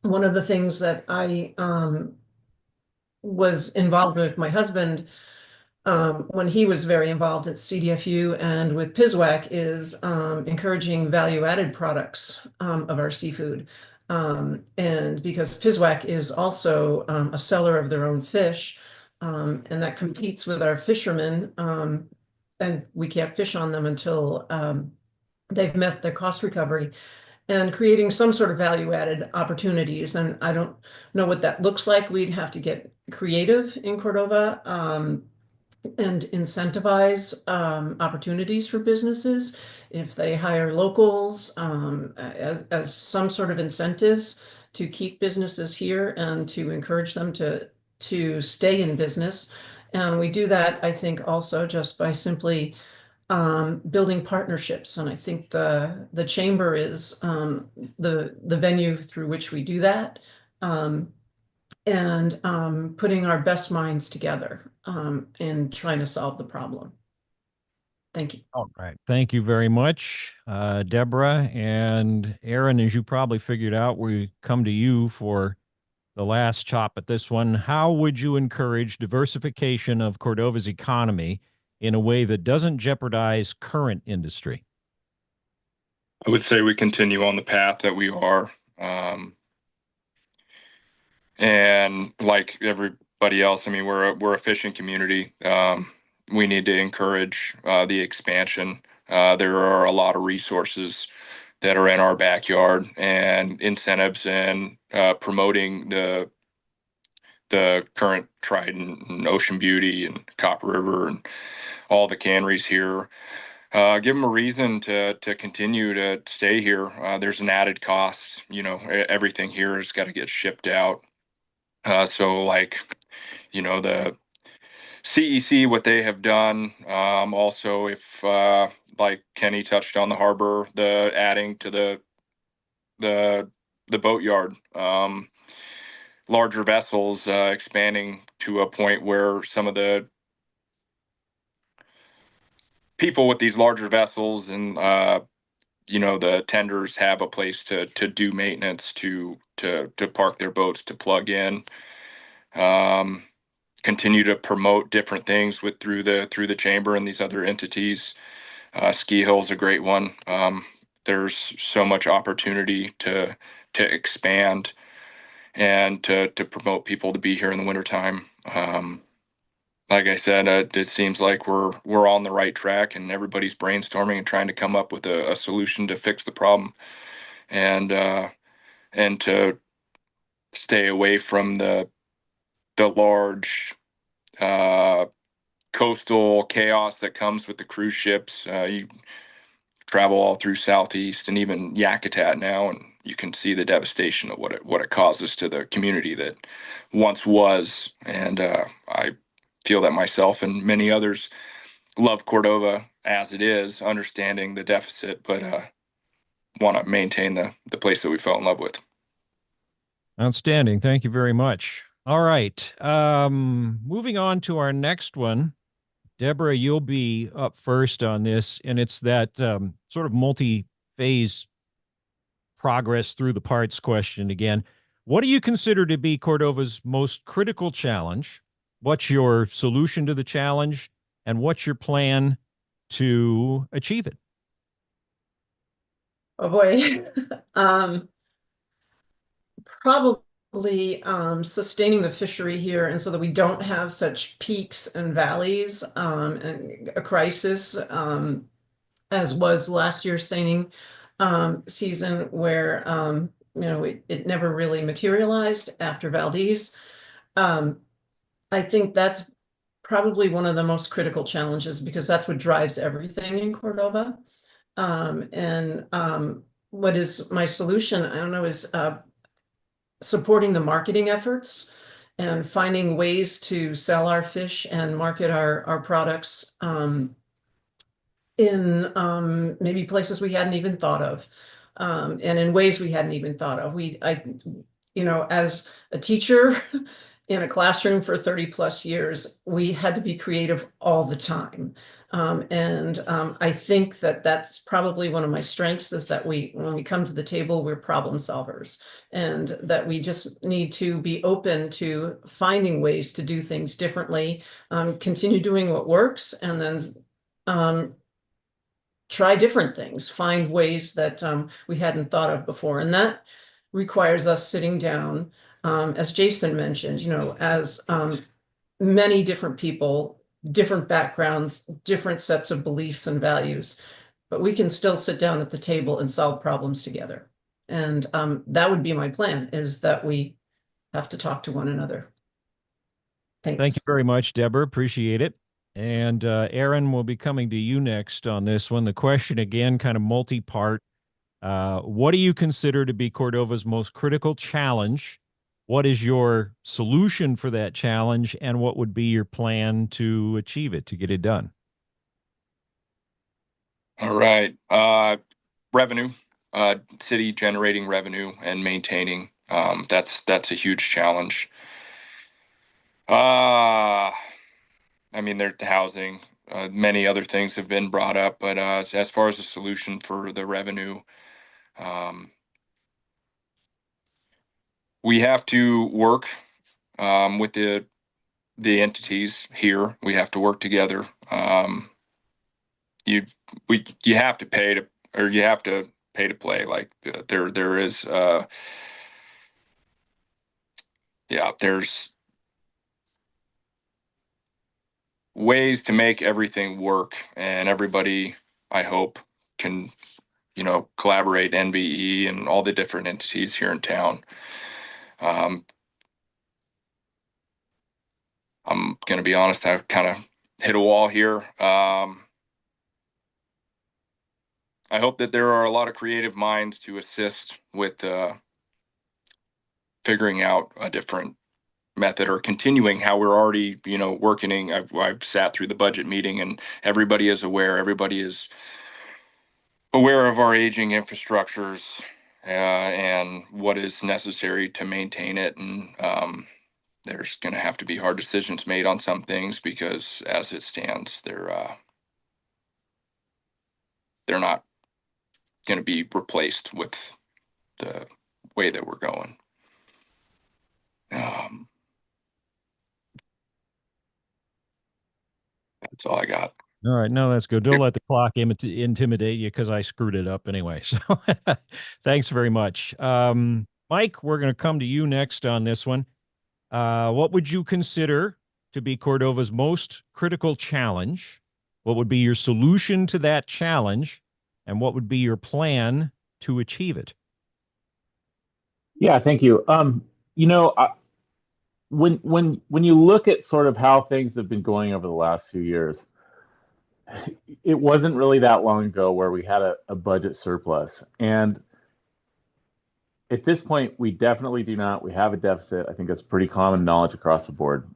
one of the things that I was involved with my husband when he was very involved at CDFU and with PISWAC is encouraging value-added products of our seafood. And because PISWAC is also a seller of their own fish, and that competes with our fishermen, and we can't fish on them until they've met their cost recovery, and creating some sort of value-added opportunities. And I don't know what that looks like. We'd have to get creative in Cordova. And incentivize opportunities for businesses if they hire locals as some sort of incentives to keep businesses here and to encourage them to stay in business. And we do that, I think, also just by simply building partnerships. And I think the chamber is the venue through which we do that. And putting our best minds together in trying to solve the problem. Thank you. All right. Thank you very much, Deborah. And Aaron, as you probably figured out, we come to you for the last chop at this one. How would you encourage diversification of Cordova's economy in a way that doesn't jeopardize current industry? I would say we continue on the path that we are. And like everybody else, I mean, we're a fishing community. We need to encourage the expansion. There are a lot of resources that are in our backyard, and incentives and promoting the current Trident and Ocean Beauty and Copper River and all the canneries here. Give them a reason to continue to stay here. There's an added cost. You know, everything here has got to get shipped out. So like, you know, the CEC, what they have done. Also, if like Kenny touched on the harbor, the adding to the boatyard, larger vessels, expanding to a point where some of the people with these larger vessels and you know, the tenders have a place to do maintenance, to park their boats, to plug in. Continue to promote different things through the chamber and these other entities. Ski Hill's a great one. There's so much opportunity to expand and to promote people to be here in the wintertime. Like I said, it seems like we're on the right track, and everybody's brainstorming and trying to come up with a solution to fix the problem, and to stay away from the large coastal chaos that comes with the cruise ships. You travel all through Southeast and even Yakutat now, and you can see the devastation of what it causes to the community that once was. And I feel that myself and many others love Cordova as it is, understanding the deficit, but want to maintain the place that we fell in love with. Outstanding. Thank you very much. All right. Moving on to our next one. Deborah, you'll be up first on this, and it's that sort of multi-phase progress through the parts question again. What do you consider to be Cordova's most critical challenge? What's your solution to the challenge? And what's your plan to achieve it? Oh boy. Probably sustaining the fishery here, and so that we don't have such peaks and valleys and a crisis as was last year's seining season, where you know, it never really materialized after Valdez. I think that's probably one of the most critical challenges, because that's what drives everything in Cordova. And what is my solution? I don't know, is supporting the marketing efforts and finding ways to sell our fish and market our products in maybe places we hadn't even thought of, and in ways we hadn't even thought of. As a teacher in a classroom for 30 plus years, we had to be creative all the time. I think that that's probably one of my strengths, is that when we come to the table, we're problem solvers, and that we just need to be open to finding ways to do things differently, continue doing what works, and then try different things, find ways that we hadn't thought of before. And that requires us sitting down, as Jason mentioned, as many different people, different backgrounds, different sets of beliefs and values, but we can still sit down at the table and solve problems together. And that would be my plan, is that we have to talk to one another. Thanks. Thank you very much, Deborah. Appreciate it. And Aaron, will be coming to you next on this one. The question, again, kind of multi-part. What do you consider to be Cordova's most critical challenge? What is your solution for that challenge? And what would be your plan to achieve it, to get it done? All right. Revenue, city generating revenue and maintaining. That's a huge challenge. I mean, there's housing, many other things have been brought up, but as far as a solution for the revenue, we have to work with the entities here. We have to work together. You have to pay to, or you have to pay to play. Like there is there's ways to make everything work, and everybody, I hope, can collaborate, NVE and all the different entities here in town. I'm going to be honest, I've kind of hit a wall here. I hope that there are a lot of creative minds to assist with figuring out a different method, or continuing how we're already, working. I've sat through the budget meeting, and everybody is aware. Everybody is aware of our aging infrastructures and what is necessary to maintain it. And there's going to have to be hard decisions made on some things, because as it stands, they're not going to be replaced with the way that we're going. That's all I got. All right. No, that's good. Don't let the clock intimidate you, because I screwed it up anyway. So thanks very much. Mike, we're going to come to you next on this one. What would you consider to be Cordova's most critical challenge? What would be your solution to that challenge? And what would be your plan to achieve it? Yeah, thank you. When you look at sort of how things have been going over the last few years, it wasn't really that long ago where we had a budget surplus. And at this point, we definitely do not. We have a deficit. I think that's pretty common knowledge across the board.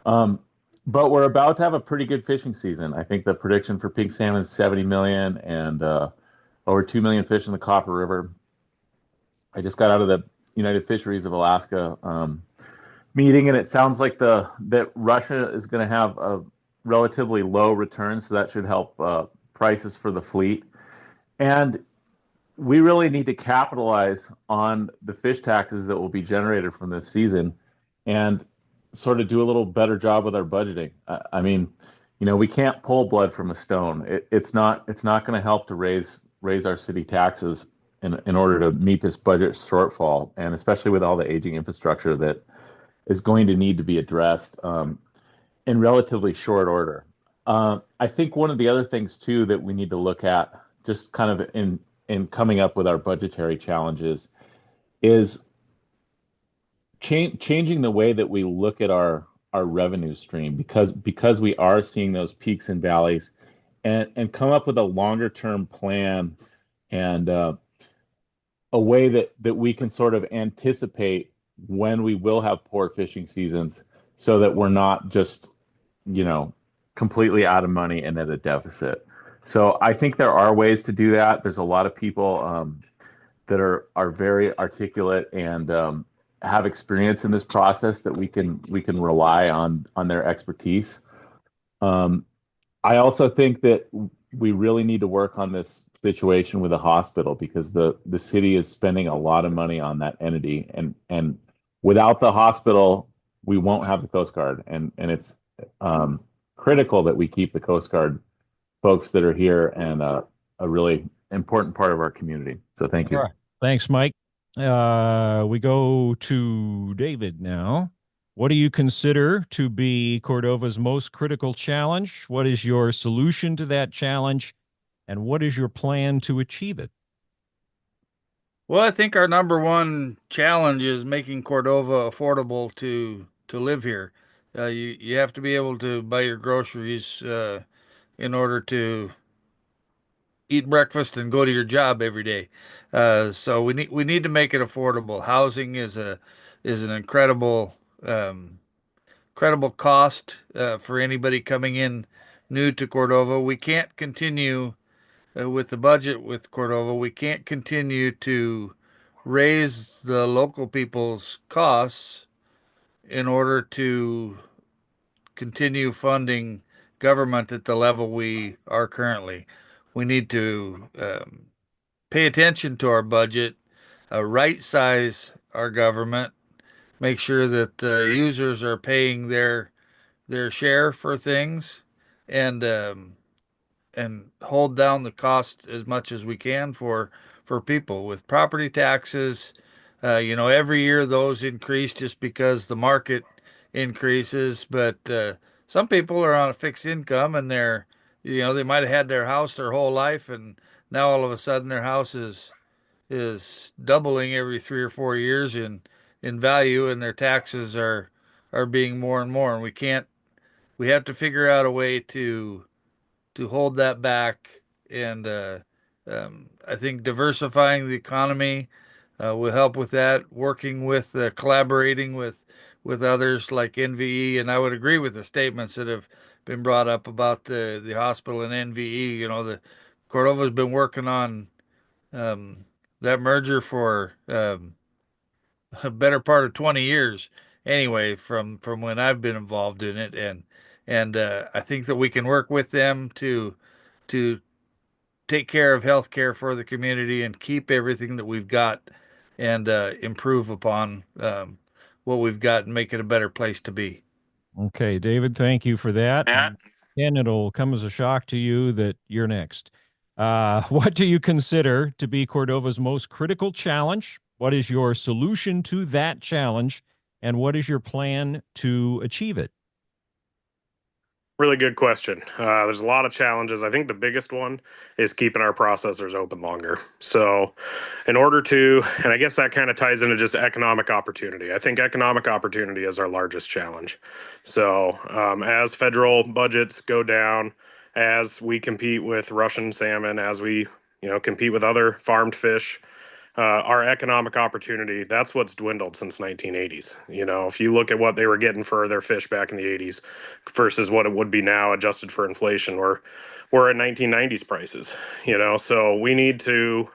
But we're about to have a pretty good fishing season. I think the prediction for pink salmon is 70 million and over 2 million fish in the Copper River. I just got out of the United Fisheries of Alaska meeting, and it sounds like that Russia is going to have a relatively low return, so that should help prices for the fleet. And we really need to capitalize on the fish taxes that will be generated from this season, and sort of do a little better job with our budgeting. I mean, we can't pull blood from a stone. It's not going to help to raise our city taxes in order to meet this budget shortfall, and especially with all the aging infrastructure that is going to need to be addressed in relatively short order. I think one of the other things too that we need to look at, just kind of in coming up with our budgetary challenges, is changing the way that we look at our revenue stream, because we are seeing those peaks and valleys, and come up with a longer term plan and a way that we can sort of anticipate when we will have poor fishing seasons so that we're not just, you know, completely out of money and at a deficit. So I think there are ways to do that. There's a lot of people that are very articulate and have experience in this process that we can rely on their expertise. I also think that we really need to work on this situation with the hospital because the city is spending a lot of money on that entity, and without the hospital, we won't have the Coast Guard, and it's critical that we keep the Coast Guard folks that are here and a really important part of our community. So thank All you. right. Thanks, Mike. We go to David now. What do you consider to be Cordova's most critical challenge? What is your solution to that challenge? And what is your plan to achieve it? Well, I think our number one challenge is making Cordova affordable to live here. You have to be able to buy your groceries in order to eat breakfast and go to your job every day. So we need to make it affordable. Housing is an incredible cost for anybody coming in new to Cordova. We can't continue with the budget with Cordova. We can't continue to raise the local people's costs in order to continue funding government at the level we are currently. We need to pay attention to our budget, right size our government, make sure that users are paying their share for things, and hold down the cost as much as we can for people with property taxes. Every year those increase just because the market increases, but some people are on a fixed income and they might have had their house their whole life, and now all of a sudden their house is doubling every 3 or 4 years in value, and their taxes are being more and more, and we have to figure out a way to hold that back. And I think diversifying the economy will help with that. Working with, collaborating with others like NVE, and I would agree with the statements that have been brought up about the hospital and NVE. The Cordova's been working on um, that merger for a better part of 20 years anyway, from when I've been involved in it, and I think that we can work with them to take care of health care for the community and keep everything that we've got, and improve upon what we've got and make it a better place to be. Okay, David, thank you for that. And it'll come as a shock to you that you're next. What do you consider to be Cordova's most critical challenge? What is your solution to that challenge? And what is your plan to achieve it? Really good question. There's a lot of challenges. I think the biggest one is keeping our processors open longer. So, in order to, and I guess that kind of ties into just economic opportunity. I think economic opportunity is our largest challenge. So, as federal budgets go down, as we compete with Russian salmon, as we compete with other farmed fish, our economic opportunity, that's what's dwindled since 1980s. If you look at what they were getting for their fish back in the 80s versus what it would be now adjusted for inflation, we're at 1990s prices. So we need to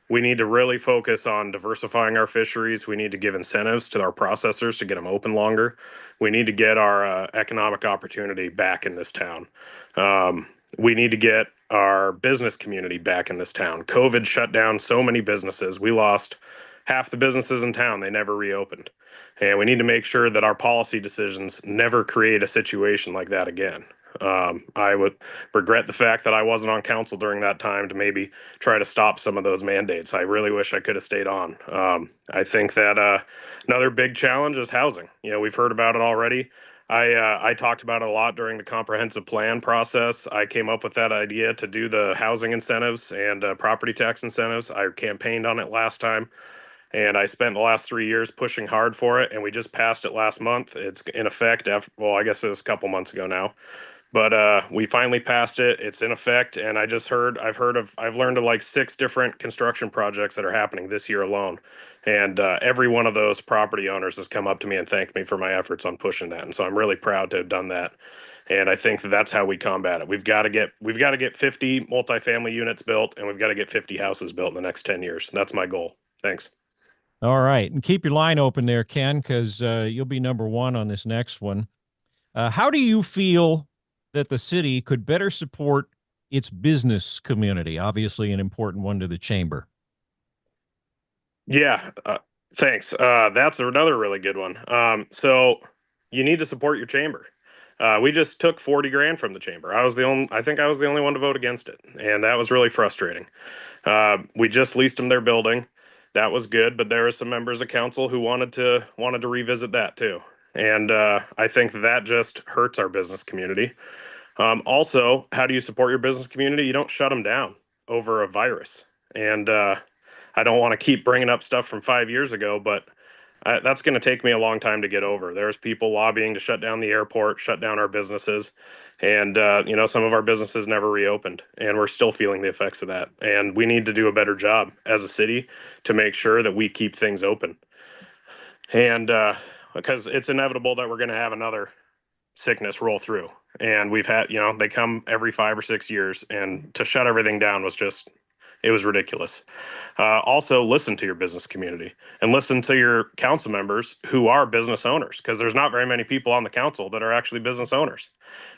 really focus on diversifying our fisheries. We need to give incentives to our processors to get them open longer. We need to get our economic opportunity back in this town. We need to get our business community back in this town. COVID shut down so many businesses. We lost half the businesses in town. They never reopened. And we need to make sure that our policy decisions never create a situation like that again. I would regret the fact that I wasn't on council during that time to maybe try to stop some of those mandates. I really wish I could have stayed on. I think that another big challenge is housing. We've heard about it already. I talked about it a lot during the comprehensive plan process. I came up with that idea to do the housing incentives and property tax incentives. I campaigned on it last time, and I spent the last 3 years pushing hard for it, and we just passed it last month. It's in effect, I guess it was a couple months ago now. but we finally passed it. It's in effect, and I've learned of like 6 different construction projects that are happening this year alone, and every one of those property owners has come up to me and thanked me for my efforts on pushing that, and so I'm really proud to have done that. And I think that that's how we combat it. We've got to get 50 multifamily units built, and we've got to get 50 houses built in the next 10 years. That's my goal. Thanks. All right. And keep your line open there, Ken, because you'll be number one on this next one. How do you feel that the city could better support its business community? Obviously, an important one to the chamber. Yeah, thanks. That's another really good one. So you need to support your chamber. We just took 40 grand from the chamber. I think I was the only one to vote against it, and that was really frustrating. We just leased them their building. That was good, but there were some members of council who wanted to revisit that too. And I think that just hurts our business community. Also, how do you support your business community? You don't shut them down over a virus. And I don't want to keep bringing up stuff from 5 years ago, but that's going to take me a long time to get over. There's people lobbying to shut down the airport, shut down our businesses, and some of our businesses never reopened, and we're still feeling the effects of that. And we need to do a better job as a city to make sure that we keep things open. And because it's inevitable that we're going to have another sickness roll through, and we've had, they come every 5 or 6 years, and to shut everything down it was ridiculous. Also, listen to your business community and listen to your council members who are business owners, because there's not very many people on the council that are actually business owners.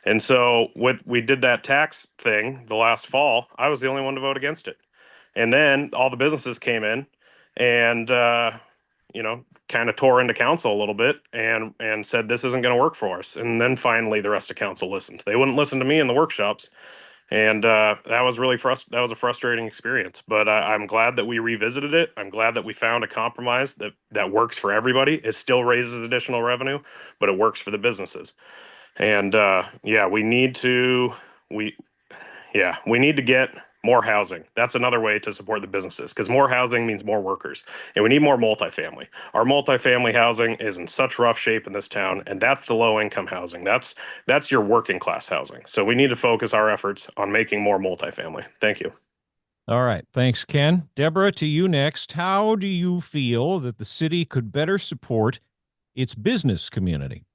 And so we did that tax thing the last fall. I was the only one to vote against it. And then all the businesses came in and, kind of tore into council a little bit and said, this isn't going to work for us. And then finally the rest of council listened. They wouldn't listen to me in the workshops. And that was that was a frustrating experience, but I'm glad that we revisited it. I'm glad that we found a compromise that works for everybody. It still raises additional revenue, but it works for the businesses. And we we need to get more housing. That's another way to support the businesses, because more housing means more workers, and we need more multifamily. Our multifamily housing is in such rough shape in this town, and that's the low income housing. That's your working class housing. So we need to focus our efforts on making more multifamily. Thank you. All right. Thanks, Ken. Deborah, to you next. How do you feel that the city could better support its business community?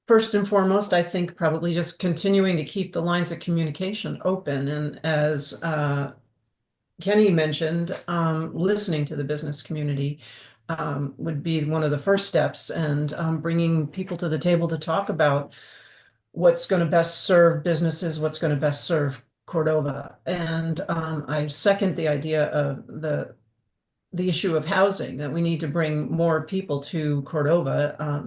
First and foremost, I think probably just continuing to keep the lines of communication open. And as Kenny mentioned, listening to the business community would be one of the first steps, and bringing people to the table to talk about what's going to best serve businesses, what's going to best serve Cordova. And I second the idea of the issue of housing, that we need to bring more people to Cordova.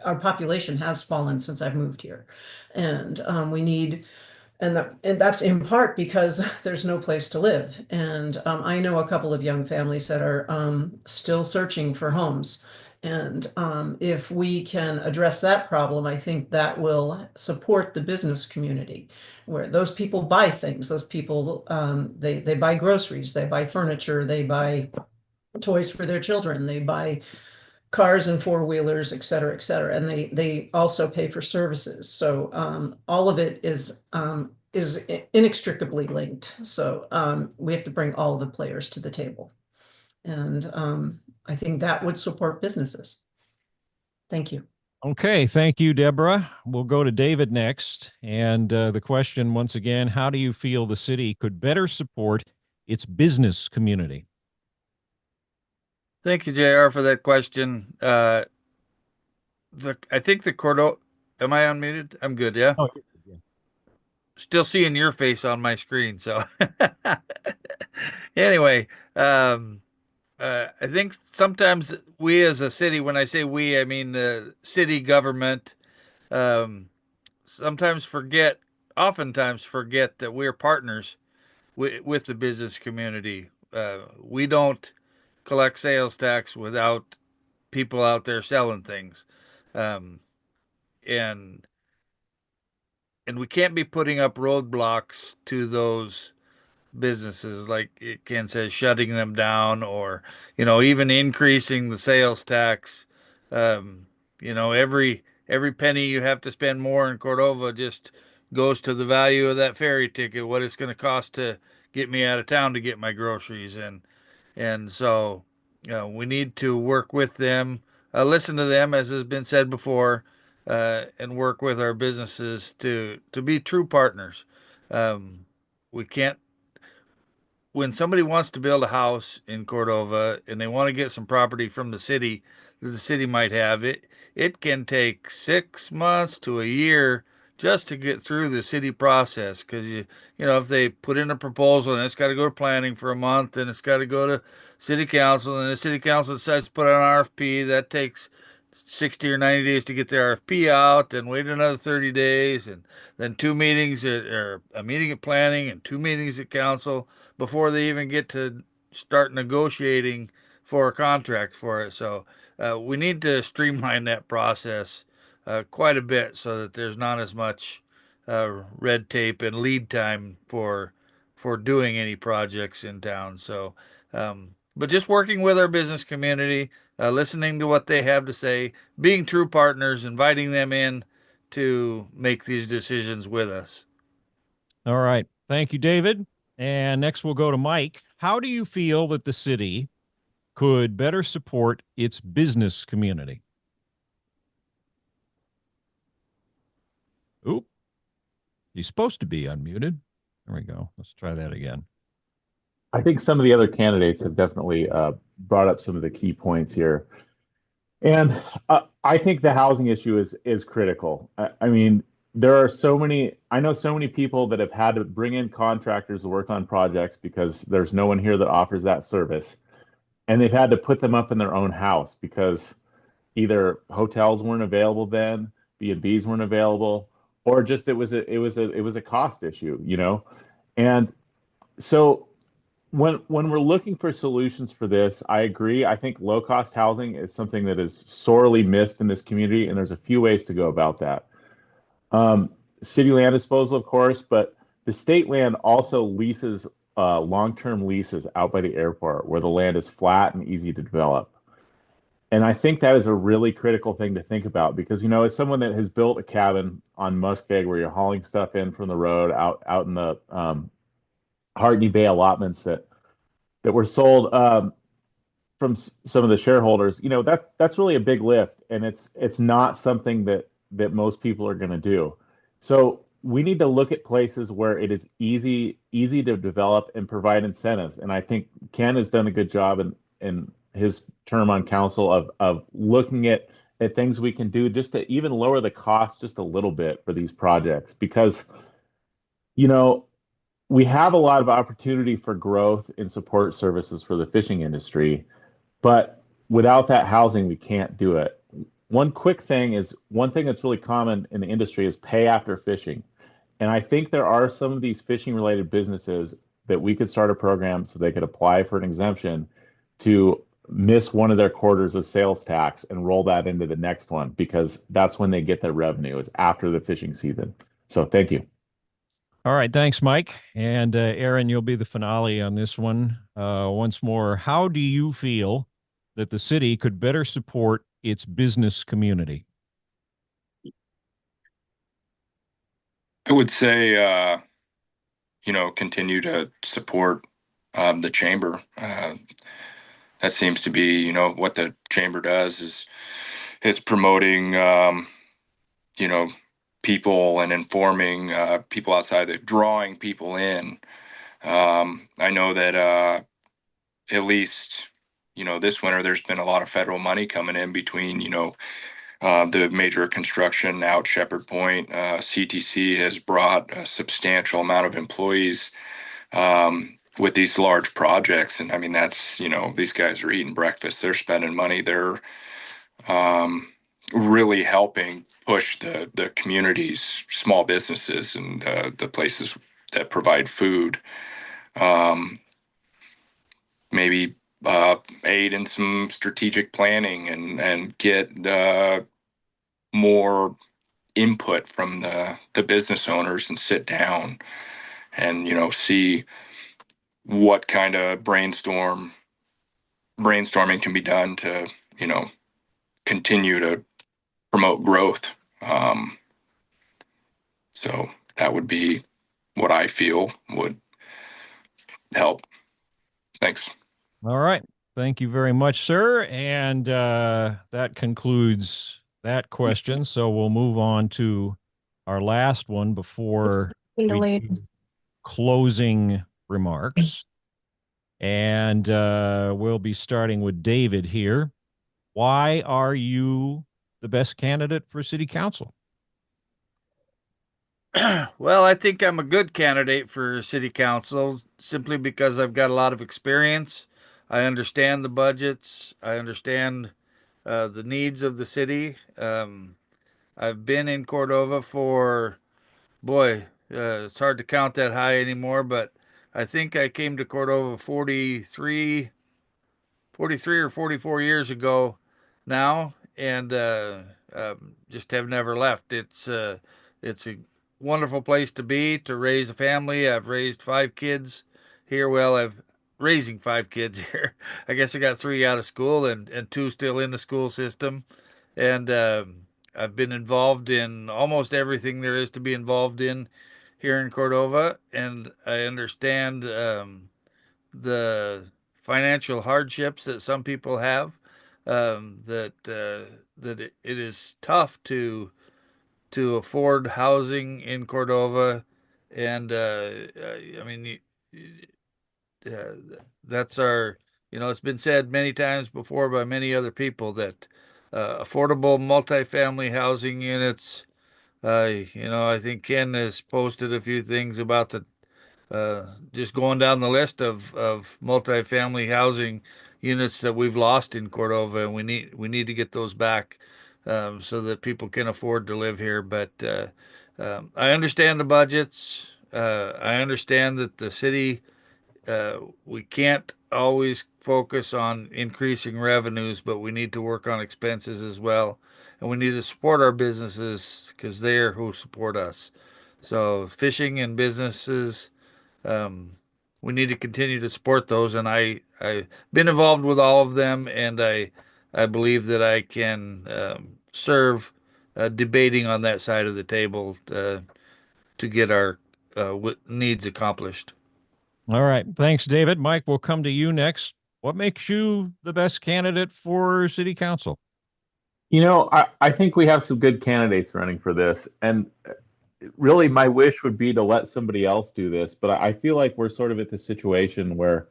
Our population has fallen since I've moved here, and we need, and that's in part because there's no place to live. And I know a couple of young families that are still searching for homes. And if we can address that problem, I think that will support the business community, where those people buy things. Those people, they buy groceries, they buy furniture, they buy toys for their children, they buy cars and four-wheelers, et cetera, et cetera. And they also pay for services. So all of it is inextricably linked. So we have to bring all the players to the table. And I think that would support businesses. Thank you. Okay, thank you, Deborah. We'll go to David next. And the question, once again, how do you feel the city could better support its business community? Thank you, JR, for that question. I think the Cordova, am I unmuted? I'm good, yeah? Oh, yeah. Still seeing your face on my screen, so. Anyway, I think sometimes we as a city, when I say we, I mean the city government, um, oftentimes forget that we're partners with the business community. We don't collect sales tax without people out there selling things. Um, and and we can't be putting up roadblocks to those businesses, like Ken says, shutting them down, or even increasing the sales tax. Um, every penny you have to spend more in Cordova just goes to the value of that ferry ticket, what it's going to cost to get me out of town to get my groceries. And so, we need to work with them, listen to them, as has been said before, and work with our businesses to be true partners. We can't when somebody wants to build a house in Cordova and they want to get some property from the city that the city might have, it can take 6 months to a year just to get through the city process. Because if they put in a proposal and it's got to go to planning for a month, and it's got to go to city council, and the city council decides to put out an RFP, that takes 60 or 90 days to get the RFP out, and wait another 30 days, and then two meetings or a meeting at planning and two meetings at council before they even get to start negotiating for a contract for it. So we need to streamline that process quite a bit so that there's not as much red tape and lead time for doing any projects in town. So, but just working with our business community, listening to what they have to say, being true partners, inviting them in to make these decisions with us. All right. Thank you, David. And next we'll go to Mike. How do you feel that the city could better support its business community? Oop. He's supposed to be unmuted. There we go. Let's try that again. I think some of the other candidates have definitely brought up some of the key points here. And I think the housing issue is critical. I mean, I know so many people that have had to bring in contractors to work on projects because there's no one here that offers that service. And they've had to put them up in their own house because either hotels weren't available then, B&Bs weren't available, or just it was a cost issue, And so when we're looking for solutions for this, I agree. I think low cost housing is something that is sorely missed in this community, and there's a few ways to go about that. City land disposal, of course, but the state land also leases long-term leases out by the airport where the land is flat and easy to develop. And I think that is a really critical thing to think about because, as someone that has built a cabin on Muskeg where you're hauling stuff in from the road out in the Hartney Bay allotments that were sold from some of the shareholders, that's really a big lift, and it's not something that most people are going to do. So we need to look at places where it is easy to develop and provide incentives. And I think Ken has done a good job in his term on council of looking at things we can do just to even lower the cost just a little bit for these projects because we have a lot of opportunity for growth in support services for the fishing industry, but without that housing, we can't do it. One thing that's really common in the industry is pay after fishing. And I think there are some of these fishing related businesses that we could start a program so they could apply for an exemption to miss one of their quarters of sales tax and roll that into the next one because that's when they get their revenue is after the fishing season. So thank you. All right. Thanks, Mike. And Aaron, you'll be the finale on this one. Once more, how do you feel that the city could better support its business community? I would say, continue to support the chamber. That seems to be, what the chamber does is it's promoting, people and informing people outside, drawing people in. I know that at least, this winter there's been a lot of federal money coming in between, the major construction out Shepherd Point. CTC has brought a substantial amount of employees with these large projects. And I mean, that's, these guys are eating breakfast. They're spending money. They're really helping push the community's small businesses and the places that provide food. Maybe aid in some strategic planning and get more input from the business owners and sit down and see what kind of brainstorming can be done to continue to promote growth. So that would be what I feel would help. Thanks. All right. Thank you very much, sir. And that concludes that question. So we'll move on to our last one before we do closing remarks. And we'll be starting with David here. Why are you the best candidate for city council? Well, I think I'm a good candidate for city council simply because I've got a lot of experience. I understand the budgets. I understand the needs of the city. I've been in Cordova for, boy, it's hard to count that high anymore, but I think I came to Cordova 43 or 44 years ago now, and just have never left. It's a wonderful place to be, to raise a family. I've raised 5 kids here. Well, I've raising 5 kids here. I guess I got 3 out of school and 2 still in the school system. And I've been involved in almost everything there is to be involved in here in Cordova, and I understand the financial hardships that some people have. That it is tough to afford housing in Cordova, and I mean, that's our. You know, it's been said many times before by many other people that affordable multifamily housing units. I think Ken has posted a few things about the just going down the list of multifamily housing units that we've lost in Cordova, and we need to get those back so that people can afford to live here. But I understand the budgets. I understand that the city we can't always focus on increasing revenues, but we need to work on expenses as well, and we need to support our businesses because they're who support us. So fishing and businesses, um, we need to continue to support those, and I've been involved with all of them, and I believe that I can serve debating on that side of the table to get our needs accomplished. All right. Thanks, David. Mike, we'll come to you next. What makes you the best candidate for city council? I think we have some good candidates running for this. And really, my wish would be to let somebody else do this. But I feel like we're sort of at the situation where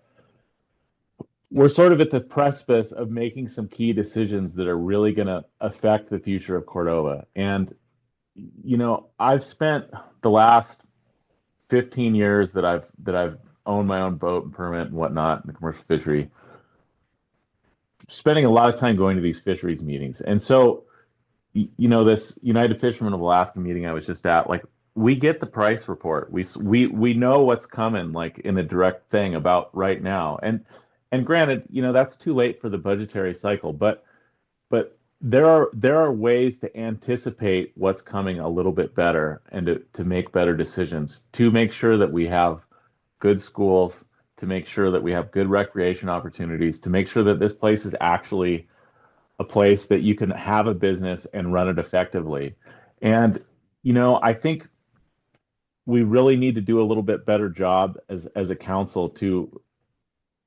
we're sort of at the precipice of making some key decisions that are really going to affect the future of Cordova. And, I've spent the last 15 years that I've owned my own boat and permit and whatnot in the commercial fishery, spending a lot of time going to these fisheries meetings. And so, this United Fishermen of Alaska meeting I was just at, like, we get the price report. We know what's coming, like, in a direct thing about right now. And granted, that's too late for the budgetary cycle, but there are ways to anticipate what's coming a little bit better and to make better decisions, to make sure that we have good schools, to make sure that we have good recreation opportunities, to make sure that this place is actually a place that you can have a business and run it effectively. And, I think we really need to do a little bit better job as a council to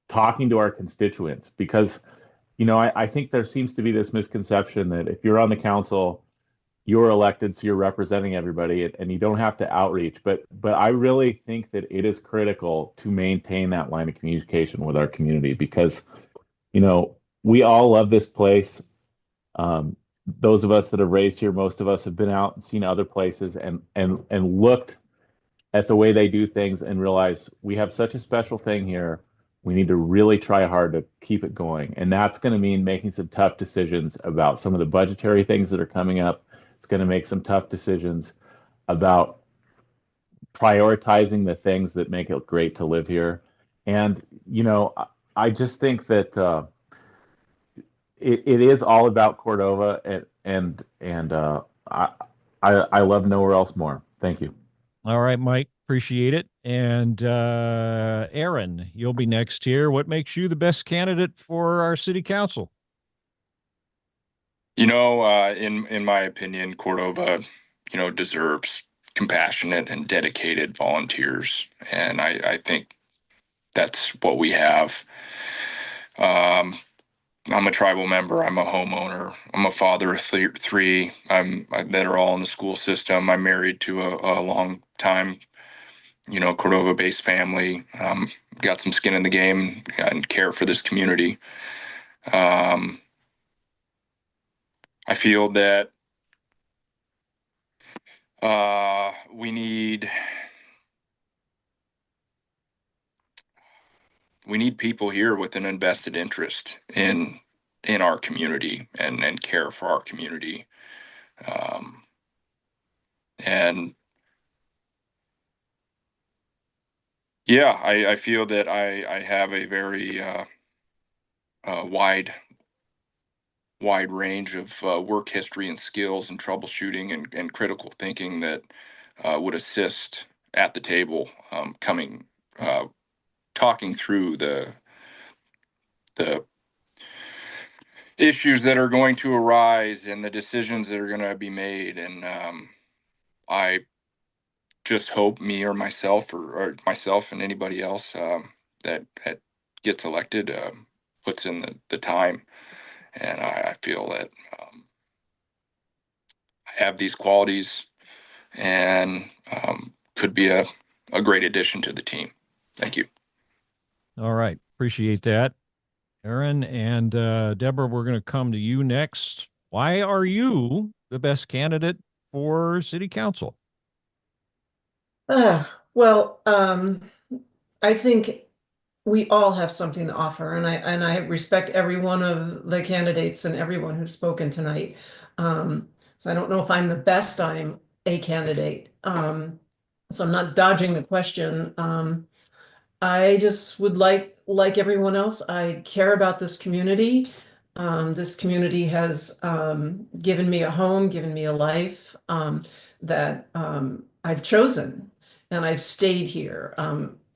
talking to our constituents, because I think there seems to be this misconception that if you're on the council, you're elected, so you're representing everybody, and you don't have to outreach. But I really think that it is critical to maintain that line of communication with our community, because we all love this place. Those of us that have raised here, most of us have been out and seen other places and looked at the way they do things and realize we have such a special thing here. We need to really try hard to keep it going. And that's going to mean making some tough decisions about some of the budgetary things that are coming up. It's going to make some tough decisions about prioritizing the things that make it great to live here. And, I just think that it is all about Cordova, and I love nowhere else more. Thank you. All right, Mike. Appreciate it. And Aaron, you'll be next here. What makes you the best candidate for our city council? In my opinion, Cordova, deserves compassionate and dedicated volunteers, and I think that's what we have. I'm a tribal member. I'm a homeowner. I'm a father of three. That are all in the school system. I'm married to a long time, Cordova-based family. Got some skin in the game and care for this community. I feel that we need people here with an invested interest in our community and care for our community. And yeah, I feel that I have a very wide range of work history and skills and troubleshooting and critical thinking that would assist at the table, talking through the issues that are going to arise and the decisions that are going to be made. And I just hope me or myself or myself and anybody else that gets elected puts in the time. And I feel that I have these qualities and could be a great addition to the team. Thank you. All right. Appreciate that, Aaron. And Deborah, we're going to come to you next. Why are you the best candidate for city council? Well, I think we all have something to offer, and I respect every one of the candidates and everyone who's spoken tonight. So I don't know if I'm the best. I'm a candidate. So I'm not dodging the question. I just would like everyone else, I care about this community. This community has given me a home, given me a life that I've chosen, and I've stayed here.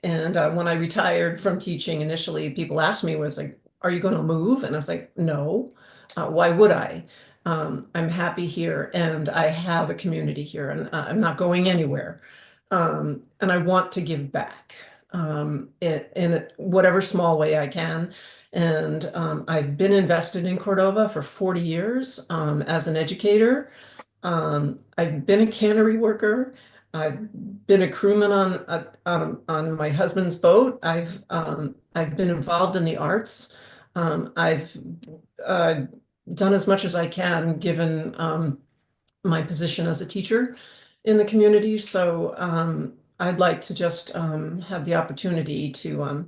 And when I retired from teaching initially, people asked me, was like, are you going to move? And I was like, no. Why would I? I'm happy here, and I have a community here, and I'm not going anywhere. And I want to give back in whatever small way I can. And I've been invested in Cordova for 40 years as an educator. I've been a cannery worker. I've been a crewman on my husband's boat. I've been involved in the arts. I've done as much as I can given my position as a teacher in the community. So I'd like to just have the opportunity to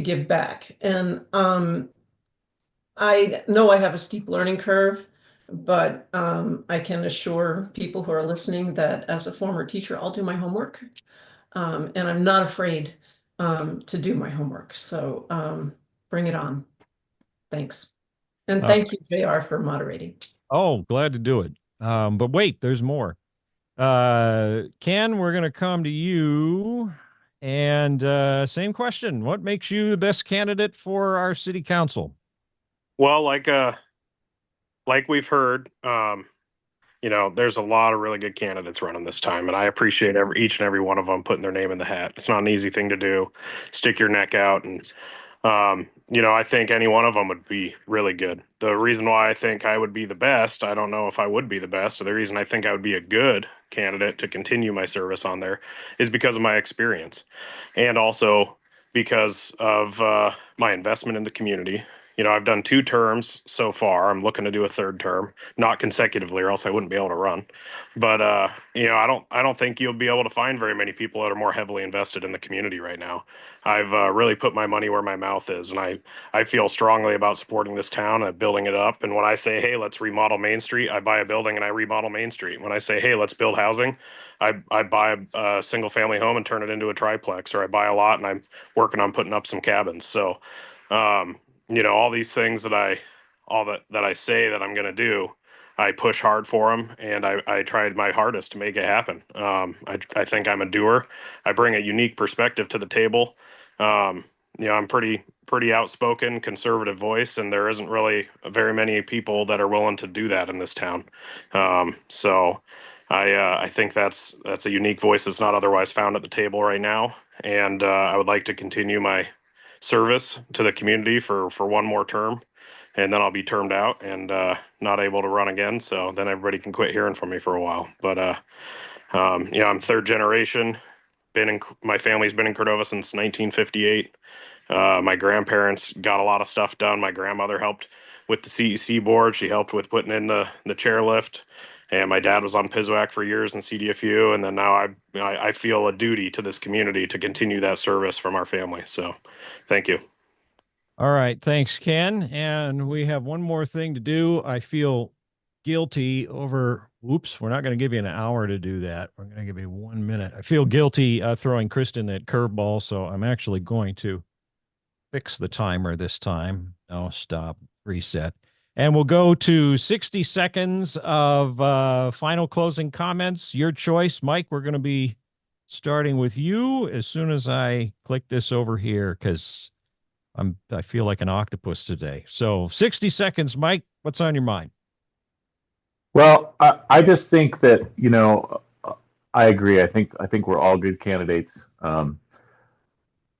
give back. And I know I have a steep learning curve, but I can assure people who are listening that as a former teacher, I'll do my homework. And I'm not afraid to do my homework. So bring it on. Thanks. And thank you, JR, for moderating. Oh, glad to do it. But wait, there's more. Ken, we're going to come to you. And same question. What makes you the best candidate for our city council? Well, like we've heard, there's a lot of really good candidates running this time, and I appreciate each and every one of them putting their name in the hat. It's not an easy thing to do. Stick your neck out, and I think any one of them would be really good. The reason why I think I would be the best, I don't know if I would be the best. So the reason I think I would be a good candidate to continue my service on there is because of my experience, and also because of my investment in the community. I've done 2 terms so far. I'm looking to do a 3rd term, not consecutively, or else I wouldn't be able to run. But I don't think you'll be able to find very many people that are more heavily invested in the community right now. I've really put my money where my mouth is, and I feel strongly about supporting this town and building it up. And when I say, hey, let's remodel Main Street, I buy a building and I remodel Main Street. When I say, hey, let's build housing, I buy a single family home and turn it into a triplex, or I buy a lot and I'm working on putting up some cabins. So all these things that I say that I'm going to do, I push hard for them, and I tried my hardest to make it happen. I think I'm a doer. I bring a unique perspective to the table. I'm pretty outspoken, conservative voice, and there isn't really very many people that are willing to do that in this town. So I think that's a unique voice that's not otherwise found at the table right now. And I would like to continue my service to the community for one more term, and then I'll be termed out and not able to run again. So then everybody can quit hearing from me for a while. But I'm third generation. My family's been in Cordova since 1958. My grandparents got a lot of stuff done. My grandmother helped with the CEC board. She helped with putting in the chairlift. And my dad was on PISWAC for years in CDFU. And then now I feel a duty to this community to continue that service from our family. So thank you. All right. Thanks, Ken. And we have one more thing to do. I feel guilty over, oops, we're not going to give you an hour to do that. We're going to give you 1 minute. I feel guilty throwing Kristen that curveball, so I'm actually going to fix the timer this time. No, stop, reset. And we'll go to 60 seconds of final closing comments. Your choice. Mike, we're going to be starting with you as soon as I click this over here because I feel like an octopus today. So 60 seconds, Mike, what's on your mind? Well, I just think that, I agree. I think we're all good candidates.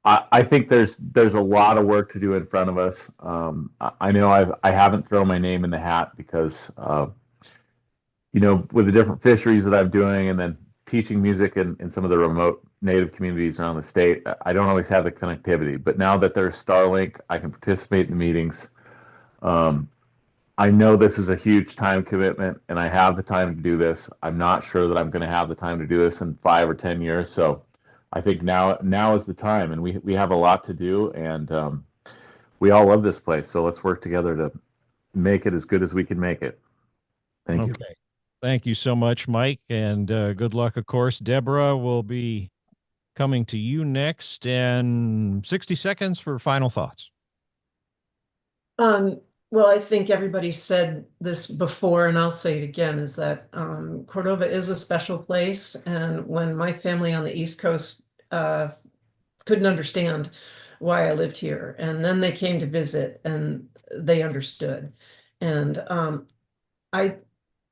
I think there's a lot of work to do in front of us. I know I haven't thrown my name in the hat because with the different fisheries that I'm doing and then teaching music in some of the remote native communities around the state, I don't always have the connectivity. But now that there's Starlink, I can participate in the meetings. I know this is a huge time commitment and I have the time to do this. I'm not sure that I'm going to have the time to do this in 5 or 10 years. So I think now is the time, and we have a lot to do, and we all love this place. So let's work together to make it as good as we can make it. Thank you. Thank you so much, Mike, and good luck, of course. Deborah will be coming to you next, and 60 seconds for final thoughts. Well, I think everybody said this before, and I'll say it again, is that Cordova is a special place. And when my family on the East Coast couldn't understand why I lived here, and then they came to visit and they understood. And I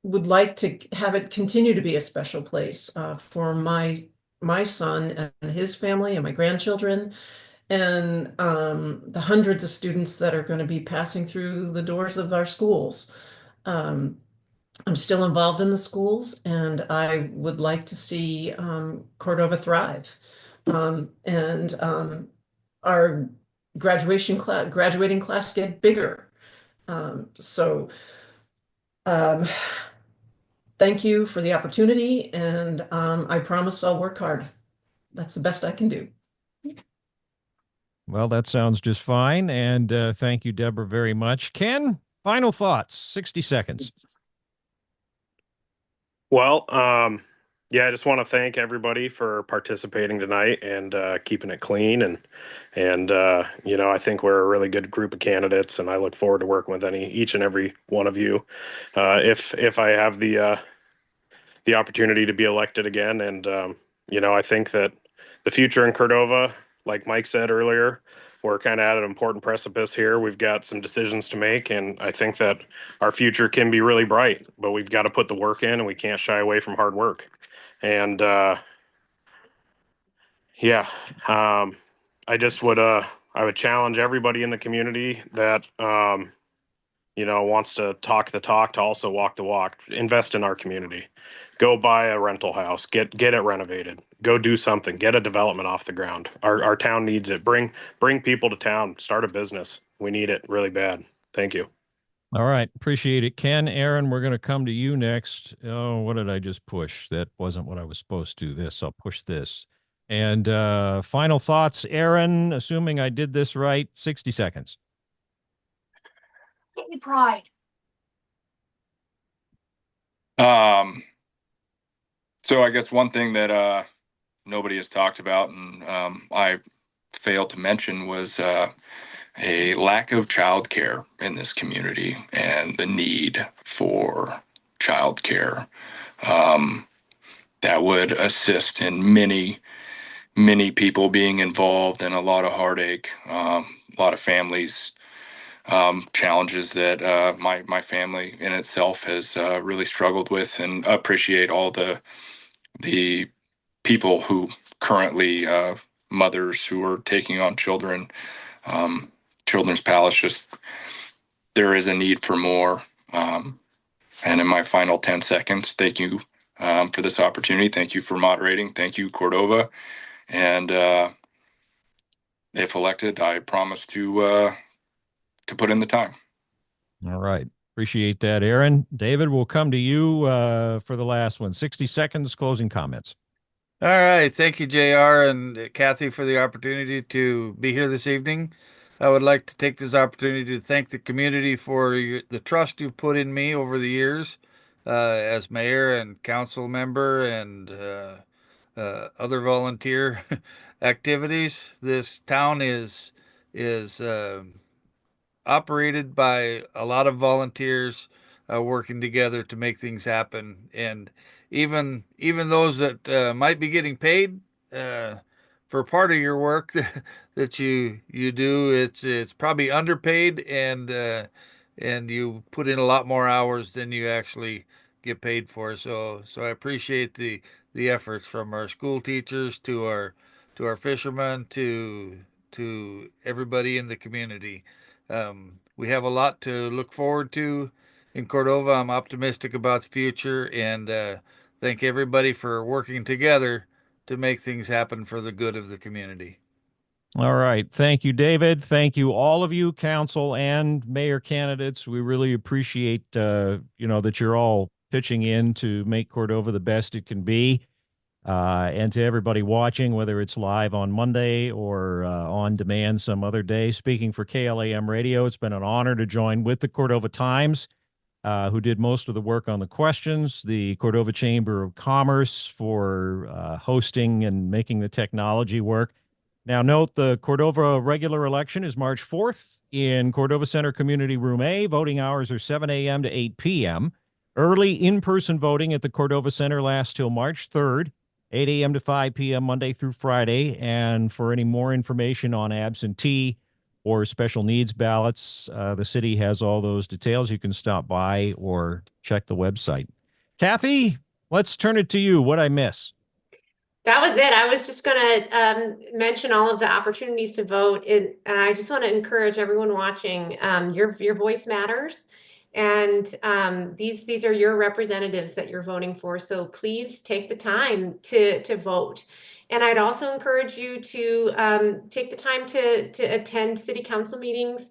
would like to have it continue to be a special place for my son and his family and my grandchildren, and the hundreds of students that are going to be passing through the doors of our schools. I'm still involved in the schools, and I would like to see Cordova thrive. And our graduating class get bigger. Thank you for the opportunity, and I promise I'll work hard. That's the best I can do. Well, that sounds just fine. And thank you, Deborah, very much. Ken, final thoughts, 60 seconds. Well, I just want to thank everybody for participating tonight and keeping it clean. And I think we're a really good group of candidates, and I look forward to working with each and every one of you. If I have the opportunity to be elected again. And, I think that the future in Cordova, like Mike said earlier, we're kind of at an important precipice here. We've got some decisions to make, and I think that our future can be really bright, but we've got to put the work in, and we can't shy away from hard work. And, I just would, I would challenge everybody in the community that, wants to talk the talk to also walk the walk. Invest in our community. Go buy a rental house. Get it renovated. Go do something. Get a development off the ground. Our town needs it. Bring people to town. Start a business. We need it really bad. Thank you. All right. Appreciate it. Ken, Aaron, we're going to come to you next. Oh, what did I just push? That wasn't what I was supposed to. I'll push this. And final thoughts, Aaron, assuming I did this right, 60 seconds. Pride. So I guess one thing that nobody has talked about, and I failed to mention, was a lack of childcare in this community and the need for childcare that would assist in many many people being involved and a lot of heartache, a lot of families, challenges that my family in itself has really struggled with, and appreciate all the people who currently mothers who are taking on children. Children's Palace, just there is a need for more. And in my final 10 seconds, thank you for this opportunity. Thank you for moderating. Thank you, Cordova. And if elected, I promise to put in the time. All right. Appreciate that, Aaron. David, we'll come to you for the last one. 60 seconds, closing comments. All right. Thank you, JR and Kathy, for the opportunity to be here this evening. I would like to take this opportunity to thank the community for the trust you've put in me over the years as mayor and council member and other volunteer activities. This town is operated by a lot of volunteers working together to make things happen, and even those that might be getting paid for part of your work that you do, it's probably underpaid, and you put in a lot more hours than you actually get paid for. So I appreciate the efforts from our school teachers to our fishermen to everybody in the community. We have a lot to look forward to in Cordova. I'm optimistic about the future, and thank everybody for working together to make things happen for the good of the community. All right. Thank you, David. Thank you, all of you, council and mayor candidates. We really appreciate, that you're all pitching in to make Cordova the best it can be. And to everybody watching, whether it's live on Monday or on demand some other day. Speaking for KLAM Radio, it's been an honor to join with the Cordova Times, who did most of the work on the questions, the Cordova Chamber of Commerce for hosting and making the technology work. Now, note the Cordova regular election is March 4th in Cordova Center Community Room A. Voting hours are 7 a.m. to 8 p.m. Early in-person voting at the Cordova Center lasts till March 3rd. 8 a.m. to 5 p.m. Monday through Friday. And for any more information on absentee or special needs ballots, the city has all those details. You can stop by or check the website. Kathy, let's turn it to you. What'd I miss? That was it. I was just going to mention all of the opportunities to vote, and I just want to encourage everyone watching. Your voice matters, and these are your representatives that you're voting for. So please take the time to vote. And I'd also encourage you to take the time to attend city council meetings,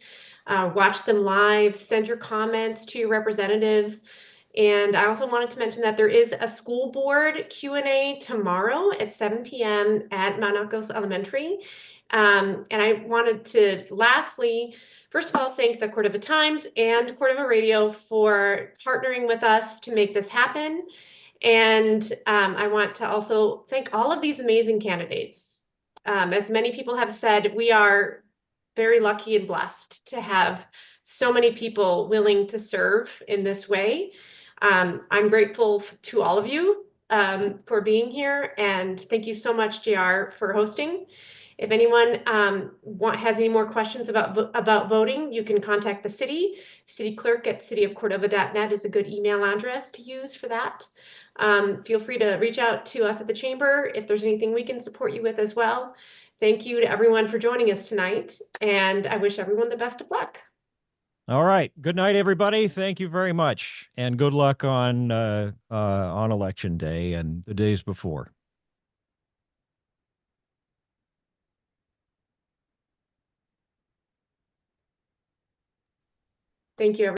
watch them live, send your comments to your representatives. And I also wanted to mention that there is a school board Q&A tomorrow at 7 p.m. at Mount Elkos Elementary. And I wanted to lastly, first of all, thank the Cordova Times and Cordova Radio for partnering with us to make this happen. And I want to also thank all of these amazing candidates. As many people have said, we are very lucky and blessed to have so many people willing to serve in this way. I'm grateful to all of you for being here, and thank you so much, JR, for hosting. If anyone has any more questions about voting, you can contact the city. City clerk at cityofcordova.net is a good email address to use for that. Feel free to reach out to us at the chamber if there's anything we can support you with as well. Thank you to everyone for joining us tonight, and I wish everyone the best of luck. All right. Good night, everybody. Thank you very much, and good luck on Election Day and the days before. Thank you, everyone.